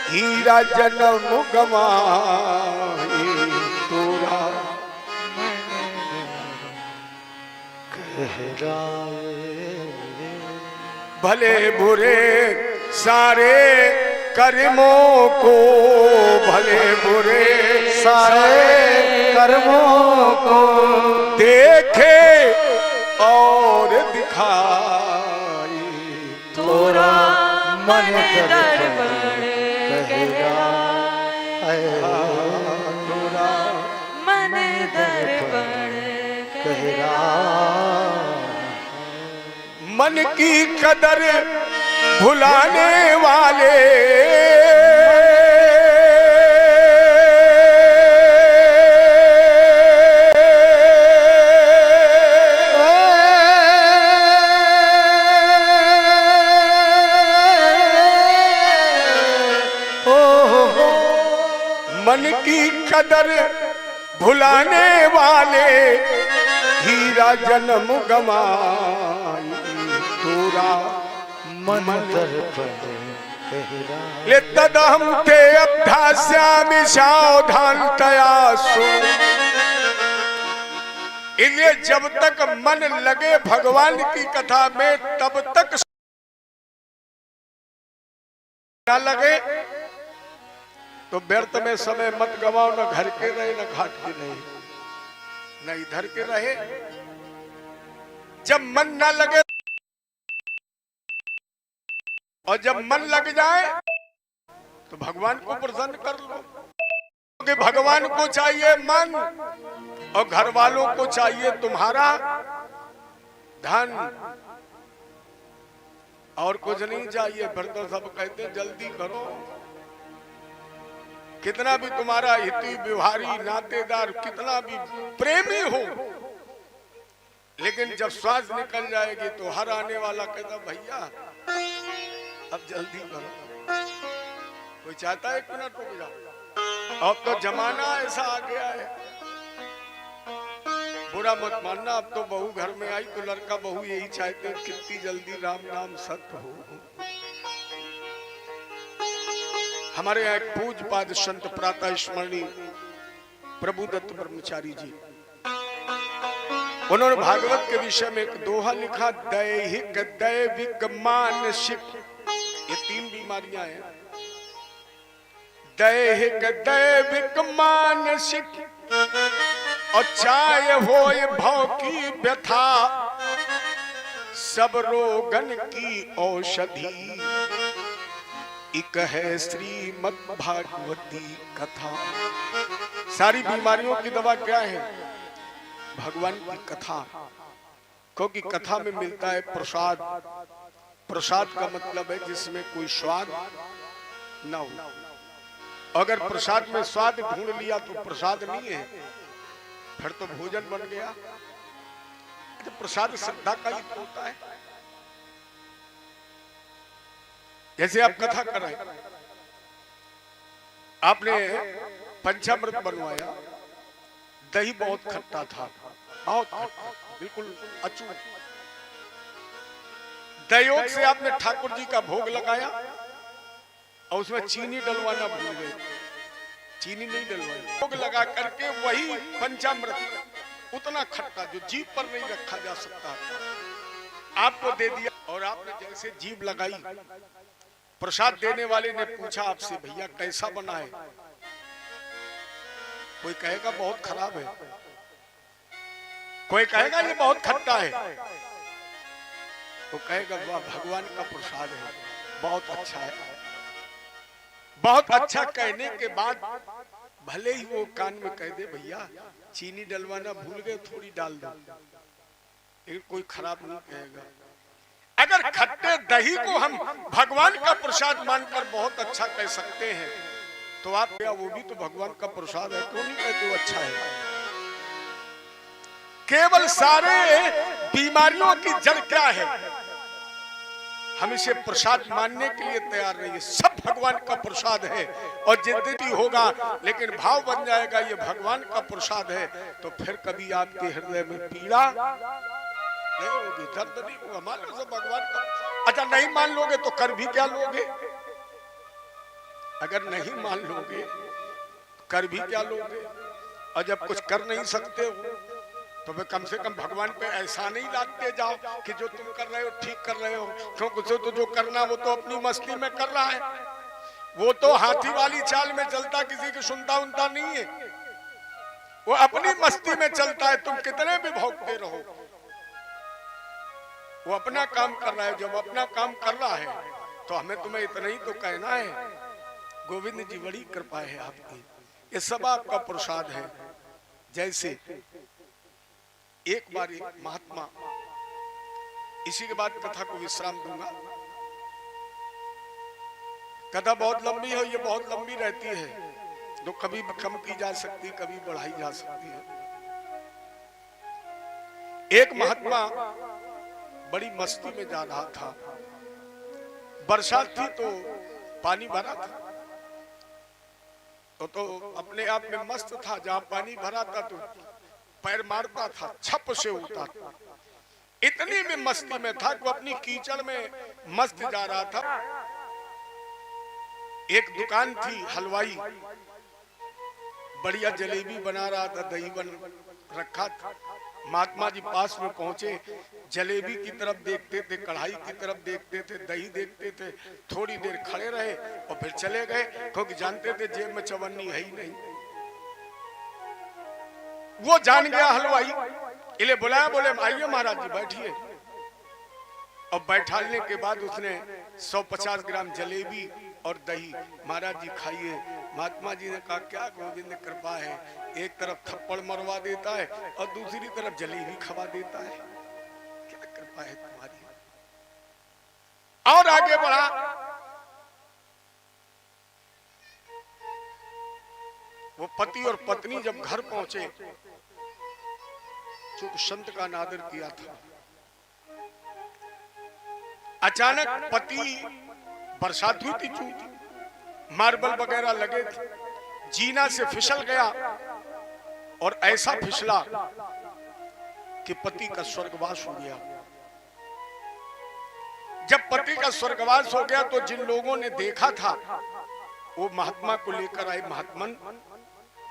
हीरा जन्म गवाए। तोरा भले बुरे सारे कर्मों को, भले बुरे सारे कर्मों को देखे और दिखाए। तोरा मन दर्पण कहलाए, तोरा मन दर्पण कहलाए। मन की कदर भुलाने वाले, मन की कदर भुलाने वाले हीरा जन्म गवाई। तोरा मन दर्पण कहलाए। ले तदहम ते अभ्यास्यामि सावधानतया सुन। इन्हें जब तक मन लगे भगवान की कथा में, तब तक ना लगे तो व्यर्थ में समय मत गवाओ, न घर के रहे न घाट के रहे, न इधर के रहे। जब मन ना लगे और जब मन लग जाए तो भगवान को प्रसन्न कर लो, क्योंकि भगवान को चाहिए मन और घर वालों को चाहिए तुम्हारा धन, और कुछ नहीं चाहिए। फिर तो सब कहते जल्दी करो, कितना भी तुम्हारा हिती व्यवहारी नातेदार कितना भी प्रेमी हो, लेकिन जब श्वास निकल जाएगी तो हर आने वाला कहता भैया अब जल्दी करो। कोई चाहता है 1 मिनट रुक जाओ। अब तो जमाना ऐसा आ गया है, बुरा मत मानना। अब तो बहू घर में आई तो लड़का बहू यही चाहते हैं कितनी जल्दी राम नाम सत्य हो। हमारे यहाँ एक पूज्य पाद संत प्रातः स्मरणीय प्रभुदत्त ब्रह्मचारी जी, उन्होंने भागवत के विषय में एक दोहा लिखा, दैहिक दैविक मानसिक, ये 3 बीमारियां हैं। दैहिक दैविक मानसिक और चाहे होए भव की व्यथा, सब रोगन की औषधि एक है श्रीमद् भागवती कथा। सारी बीमारियों की दवा क्या है? भगवान की कथा, क्योंकि कथा में मिलता है प्रसाद। प्रसाद का मतलब है जिसमें कोई स्वाद न हो। अगर प्रसाद में स्वाद ढूंढ लिया तो प्रसाद नहीं है, फिर तो भोजन बन गया। तो प्रसाद श्रद्धा का ही होता है। जैसे आप कथा कर रहे हैं, आपने पंचामृत बनवाया, दही बहुत खट्टा था, बहुत खट्टा, बिल्कुल अचूक। दयोग से आपने ठाकुर जी का भोग लगाया और उसमें चीनी डलवाना भूल गए, चीनी नहीं डलवाई। भोग लगा करके वही पंचामृत उतना खट्टा जो जीभ पर नहीं रखा जा सकता आपको दे दिया, और आपने जैसे जीभ लगाई, प्रसाद देने वाले ने पूछा आपसे, भैया कैसा बना है? कोई कहेगा बहुत खराब है, कोई कहेगा ये बहुत खट्टा है, तो कहेगा वाह भगवान का प्रसाद है, बहुत अच्छा है। बहुत अच्छा कहने के बाद भले ही वो कान में कह दे भैया चीनी डलवाना भूल गए, थोड़ी डाल दो, लेकिन कोई खराब नहीं कहेगा। अगर खट्टे दही को हम भगवान का प्रसाद मानकर बहुत अच्छा कह सकते हैं, तो आप क्या वो भी तो भगवान का प्रसाद है, क्यों नहीं कहते वो अच्छा है? केवल सारे बीमारियों की जड़ क्या है? हम इसे प्रसाद मानने के लिए तैयार नहीं है। सब भगवान का प्रसाद है, और जिद्दी होगा लेकिन भाव बन जाएगा ये भगवान का प्रसाद है, तो फिर कभी आपके हृदय में पीड़ा नहीं होगी, दर्द नहीं होगा। मान लो सब भगवान का, अच्छा नहीं मान लोगे तो कर भी क्या लोगे? अगर नहीं मान लोगे कर भी क्या लोगे? और जब कुछ कर नहीं सकते हो तो वे कम से कम भगवान पे ऐसा नहीं लादते जाओ कि जो तुम कर रहे हो ठीक कर रहे हो, क्योंकि तो जो करना वो तो अपनी मस्ती में कर रहा है, वो तो हाथी वाली चाल में चलता, किसी की सुनता उनता नहीं है, वो अपनी मस्ती में चलता है। तुम कितने भी भौंकते रहो, वो अपना काम कर रहा है। जब अपना काम कर रहा है तो हमें तुम्हें इतना ही तो कहना है, गोविंद जी बड़ी कृपा है आपकी, ये सब आपका प्रसाद है। जैसे एक बार एक महात्मा, इसी के बाद कथा को विश्राम दूंगा, कथा बहुत लंबी है, ये बहुत लंबी रहती है, तो कभी कम की जा सकती, कभी बढ़ाई जा सकती है। एक महात्मा बड़ी मस्ती में जा रहा था, बरसात थी तो पानी भरा था, तो अपने आप में मस्त था। जहां पानी भरा था तो पैर मारता था, छप से उठता था, इतनी में मस्ती में था कि अपनी कीचड़ में मस्त जा रहा था। एक दुकान थी, हलवाई बढ़िया जलेबी बना रहा था, दही बन रखा था, महात्मा जी पास में पहुंचे, जलेबी की तरफ देखते थे, कढ़ाई की तरफ देखते थे, दही देखते थे, थोड़ी देर खड़े रहे और फिर चले गए, क्योंकि जानते थे जेब में चवन्नी है ही नहीं। वो जान गया हलवाई, इन्हें बुलाया, बोले आइए महाराज जी बैठिए। और बैठाने के बाद उसने 150 ग्राम जलेबी और दही, महाराज जी खाइए। महात्मा जी ने कहा क्या गोविंद कृपा है, एक तरफ थप्पड़ मरवा देता है और दूसरी तरफ जलेबी खवा देता है, क्या कृपा है तुम्हारी। और आगे बढ़ा, वो पति और पत्नी जब घर पहुंचे, चूंकि संत का अनादर किया था, अचानक पति, बरसात हुई थी, चूंकि मार्बल वगैरह लगे थे, जीना से फिसल गया और ऐसा फिसला कि पति का स्वर्गवास हो गया। जब पति का स्वर्गवास हो गया तो जिन लोगों ने देखा था वो महात्मा को लेकर आए, महात्मन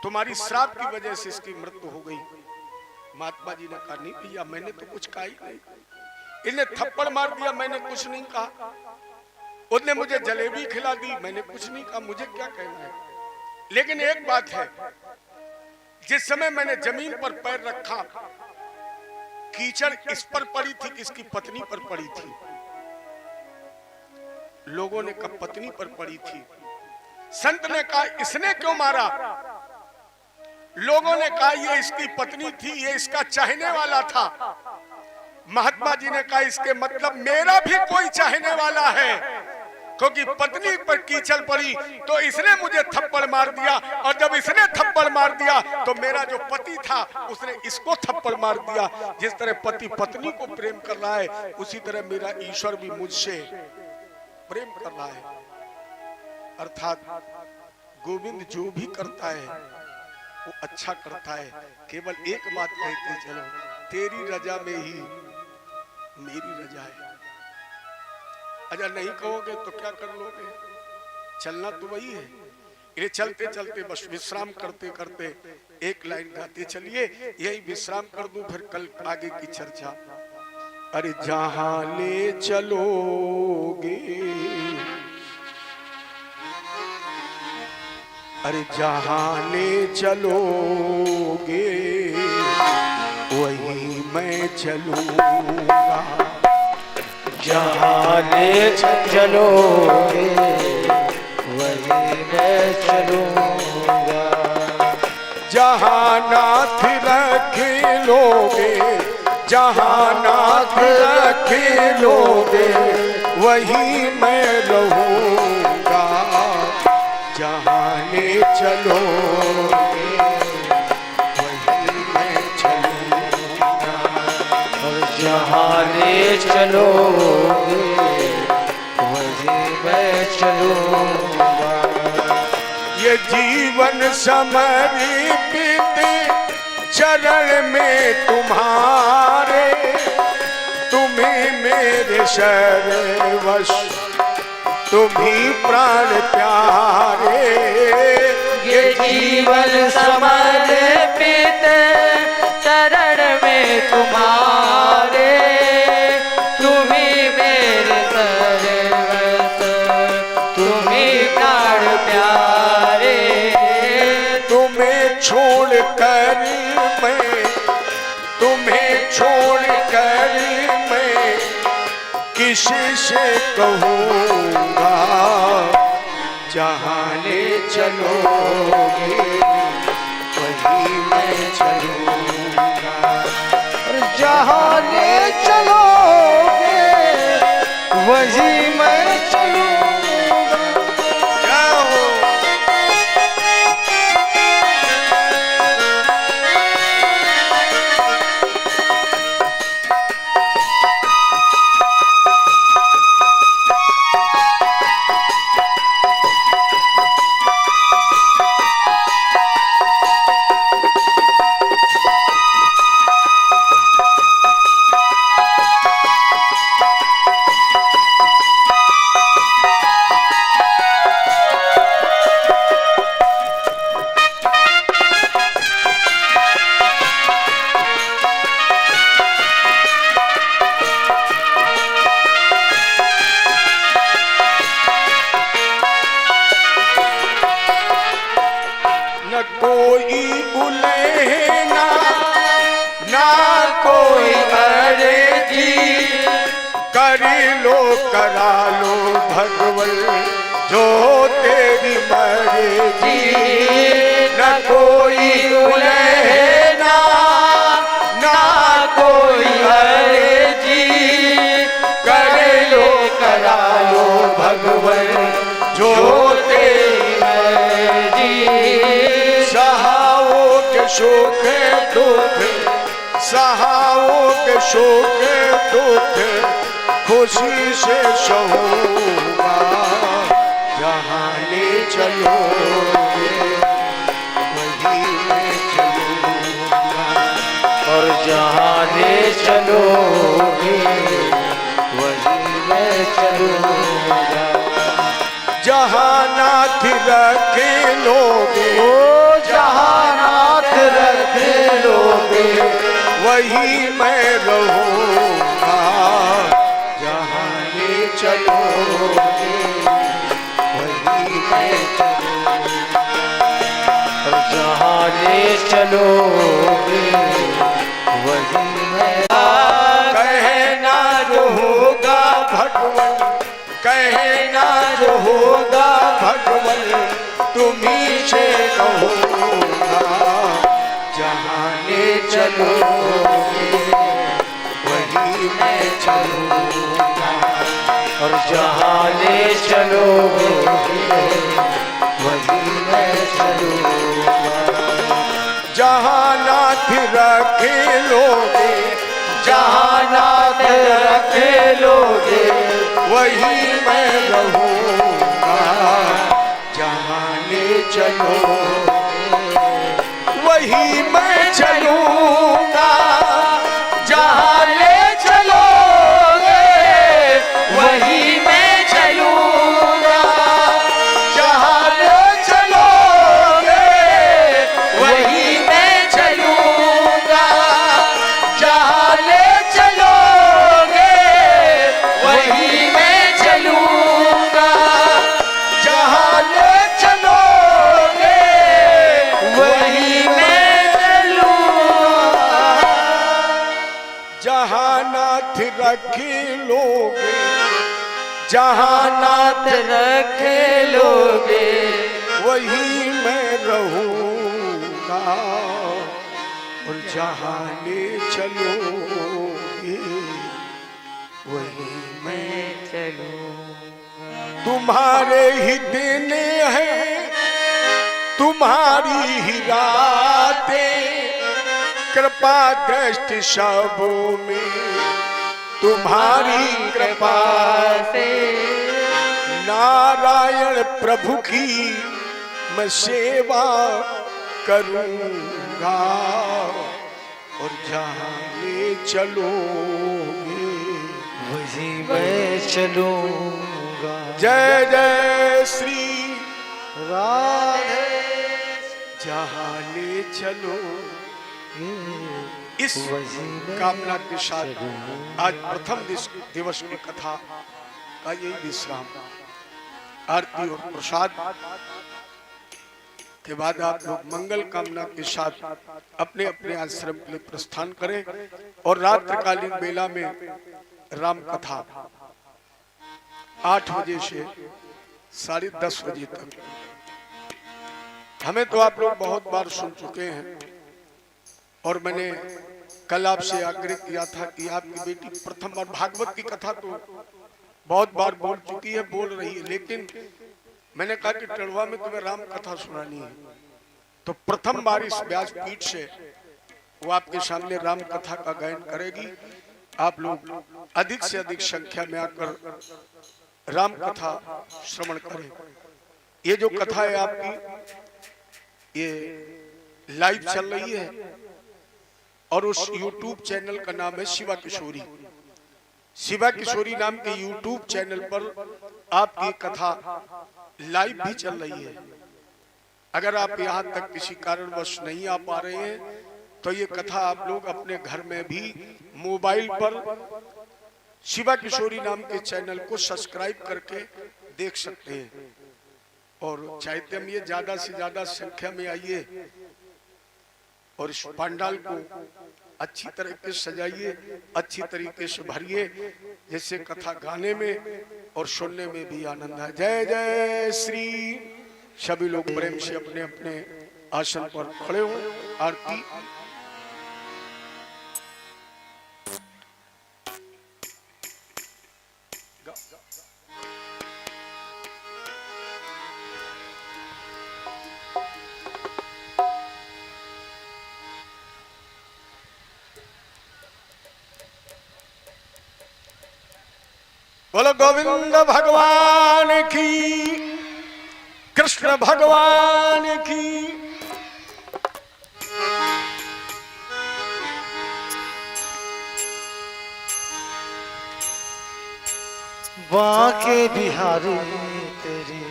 तुम्हारी श्राप की वजह से इसकी मृत्यु हो गई। महात्मा जी ने कहा नहीं भैया, मैंने तो कुछ कहा ही नहीं, इन्हें थप्पड़ मार दिया, मैंने कुछ नहीं कहा, उसने मुझे जलेबी खिला दी, मैंने कुछ नहीं कहा, मुझे क्या कहना है। लेकिन एक बात है, जिस समय मैंने जमीन पर पैर रखा, कीचड़ इस पर पड़ी थी कि इसकी पत्नी पर पड़ी थी। लोगों ने कहा पत्नी पर पड़ी थी। संत ने कहा इसने क्यों मारा। लोगों ने कहा ये इसकी पत्नी थी, ये इसका चाहने वाला था। महात्मा जी ने कहा इसके मतलब मेरा भी कोई चाहने वाला है, क्योंकि पत्नी पर कीचड़ पड़ी तो इसने मुझे थप्पड़ मार दिया, और जब इसने थप्पड़ मार दिया तो मेरा जो पति था उसने इसको थप्पड़ मार दिया। जिस तरह पति पत्नी को प्रेम कर रहा है, उसी तरह मेरा ईश्वर भी मुझसे प्रेम कर रहा है। अर्थात गोविंद जो भी करता है वो अच्छा करता है। केवल एक बात कहते चलो, तेरी रजा में ही मेरी रजा है। अगर नहीं कहोगे तो क्या कर लोगे, चलना तो वही है। ये चलते चलते बस विश्राम करते करते एक लाइन गाते चलिए, यही विश्राम कर दूं, फिर कल आगे की चर्चा। अरे जहां ले चलोगे, अरे जहां ले चलोगे वही मैं चलूंगा। जहाँ ले चलोगे वही मैं चलूंगा। जहाँ नाथ रख लोगे, जहाँ नाथ रख लोगे वही मैं रहूंगा। जहाँ ले चलोगे वही मैं चलूंगा। और जहाँ ले चलोगे वही मैं चलूंगा। ये जीवन समर्पित चरण में तुम्हारे, तुम्हें मेरे सर्वस्व, तुम्ही प्राण प्यारे। ये जीवन समर्पित चरण में तुम्हारे, तुम्ही मेरे सर्वस्व, तुम्ही प्राण प्यारे। तुम्हें छोड़कर मैं, तुम्हें छोड़कर मैं किसी से कहूँगा। जहाँ ले चलोगे वही मैं चलूँगा। और जहाँ ले चलोगे वही मैं चलूंगा। जाओ लो करा लो भगवन जो तेरी मर्जी, न कोई उलझना ना कोई अर्जी, कर लो करा लो भगवन जो तेरी मर्जी। सहाओ के शोक दुख, सहाओ के शोक दुख, खुशी से सहूंगा जहाँ ले चलोगे वहीं मैं चलूंगा, और जहाँ ले चलोगे वहीं मैं चलूंगा। जहाँ नाथ रखे लोगे, ओ जहाँ नाथ रखे लोगे वही मैं रहूंगा, जहाँ ले चलोगे वही मैं चलूंगा, और जहाँ ले चलोगे वहीं मैं। कहना जो होगा भगवन, कहना जो होगा भगवन, तुम्ही से कहूँगा, जहाँ ले चलोगे वही मैं चलूँगा, और जहाँ ले चलोगे वहीं मैं चलूंगा। जहाँ नाथ रखे लोगे, जहाँ नाथ रखे लोगे वही मैं रहूँगा, जहाँ ले चलोगे वही मैं चलूँगा, जहाँ ले चलोगे वही मैं चलूंगा, जहाँ ले चलोगे वही मैं चलूंगा, जहाँ ले चलोगे वही मैं चलूंगा, जहाँ ले चलोगे वही मैं चलूंगा। जहाँ नाथ रखे लोगे, जहाँ नाथ रखे लोगे वही मैं रहूँगा, और जहाँ ले चलोगे वही मैं चलूंगा। तुम्हारे ही दिन है, तुम्हारी ही रातें, कृपा दृष्टि सबों में तुम्हारी कृपा से नारायण प्रभु की मैं सेवा करूँगा, और जहाँ ले चलोगे वहीं मैं चलूंगा। जय जय श्री राधे जहाँ ले चलो। इस वहीं मैं कामना के साथ आज प्रथम दिवस की कथा का यही विश्राम, आरती और प्रसाद के बाद आप लोग मंगल कामना के साथ अपने अपने आश्रम के लिए प्रस्थान करें, और रात्रिकालीन बेला में राम कथा 8 बजे से 10:30 बजे तक। हमें तो आप लोग बहुत बार सुन चुके हैं, और मैंने कल आपसे आग्रह किया था कि आपकी बेटी प्रथम बार, भागवत की कथा तो बहुत बार बोल चुकी है, बोल रही है, लेकिन मैंने कहा कि टड़वा में तुम्हें राम कथा सुनानी है, तो प्रथम बार इस व्यासपीठ से वो आपके सामने राम कथा का गायन करेगी। आप लोग अधिक से अधिक संख्या में आकर राम कथा श्रवण करें। ये जो कथा है आपकी, ये लाइव चल रही है, और उस YouTube चैनल का नाम है शिवा किशोरी। शिवा किशोरी नाम के YouTube चैनल पर आपकी कथा लाइव भी चल रही है। अगर आप यहाँ तक किसी कारणवश नहीं आ पा रहे हैं, तो ये कथा आप लोग अपने घर में भी मोबाइल पर शिवा किशोरी नाम के चैनल को सब्सक्राइब करके देख सकते हैं। और चाहते हम ये ज्यादा से ज्यादा संख्या में आइए और इस पंडाल को अच्छी तरीके से सजाइए, अच्छी तरीके से भरिए, जैसे कथा गाने में और सुनने में भी आनंद है। जय जय श्री। सभी लोग प्रेम से अपने अपने आसन पर खड़े हो। आरती बोलो गोविंद भगवान की, कृष्ण भगवान की। बांके बिहारी तेरी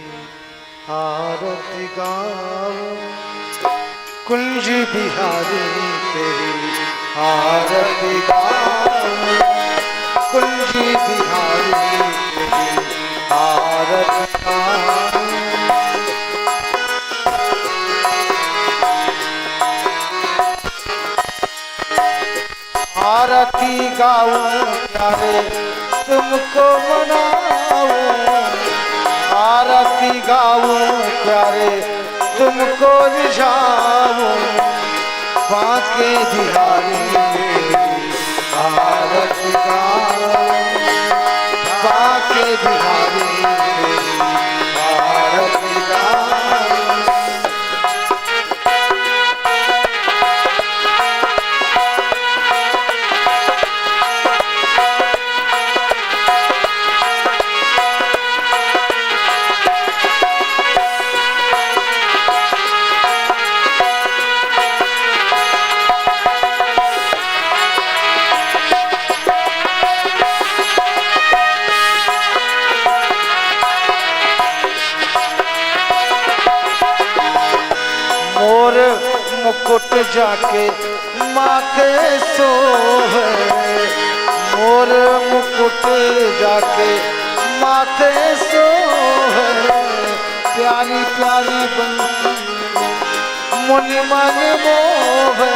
आरती गाऊं, कुंज बिहारी तेरी आरती गाऊं, कुंज बिहारी तेरी आरती गाऊं। आरती गाऊं प्यारे तुमको मनाऊं, आरती गाऊं प्यारे तुमको रिझाऊं, बांके बिहारी आरती गाऊं, बांके बिहारी आरती गाऊं। मोर मुकुट जाके माथे सोहे, मोर मुकुट जाके माथे सोहे, प्यारी प्यारी बंसी मन मन मोहे।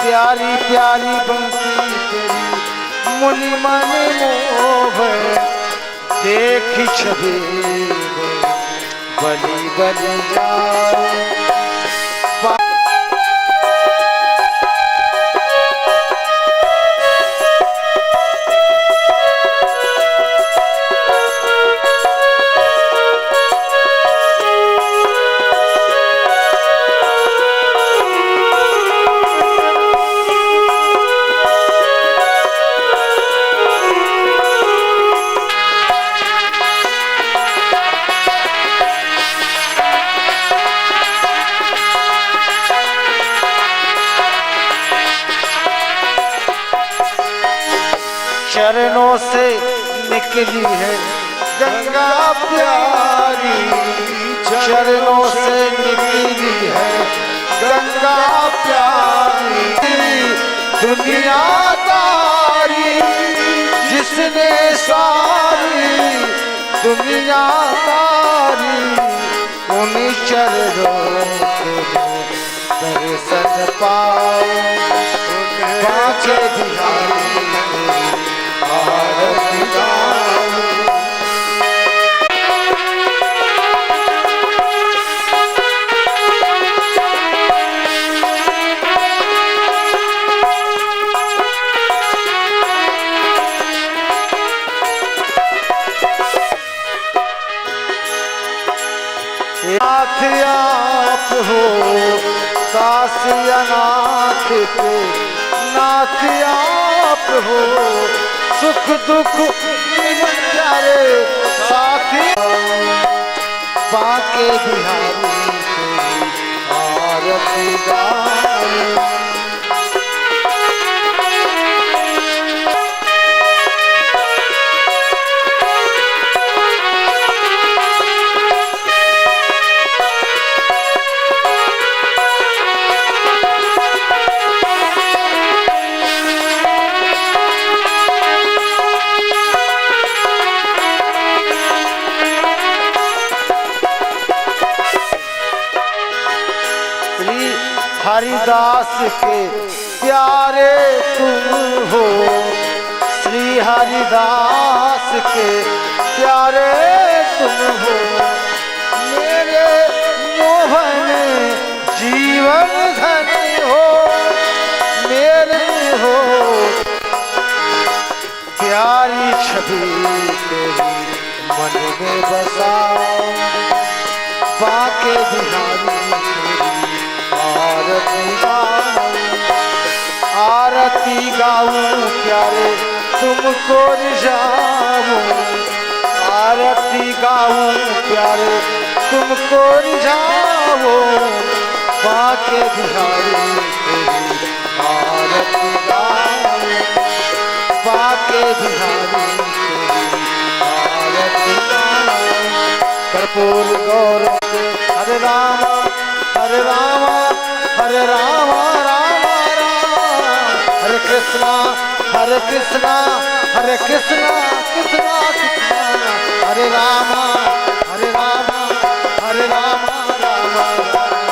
प्यारी प्यारी बंसी तेरी मुनि मन मोहे, देखी छवि बलि बलि जाए। चरणों से निकली है गंगा प्यारी, चरणों से निकली है गंगा प्यारी। दुनिया तारी जिसने सारी दुनिया तारी, उन चरणों के दर्शन पाओ, बांके बिहारी आरती गाऊं। नाथ आप हो दास अनाथ के, नाथ आप हो सुख दुख प्यारे साथी। बांके बिहारी तेरी आरती गाऊं। हरि हरिदास के प्यारे तुम हो, श्री हरिदास के प्यारे तुम हो, मेरे मोहन जीवन धन हो, मेरे हो प्यारी छवि तेरी मन में बसाओ, बाके बिहारी तेरी आरती गाऊं, आरती गाऊं प्यारे तुमको रिझाऊं, आरती गाऊं प्यारे तुमको रिझाऊं, बाके बिहारी तेरी आरती गाऊं, बाके बिहारी तेरी आरती गाऊं। कर्पूर गौरव हरे राम हरे राम हरे राम राम राम, हरे कृष्णा हरे कृष्णा हरे कृष्णा कृष्णा कृष्णा, हरे राम हरे राम हरे राम राम राम।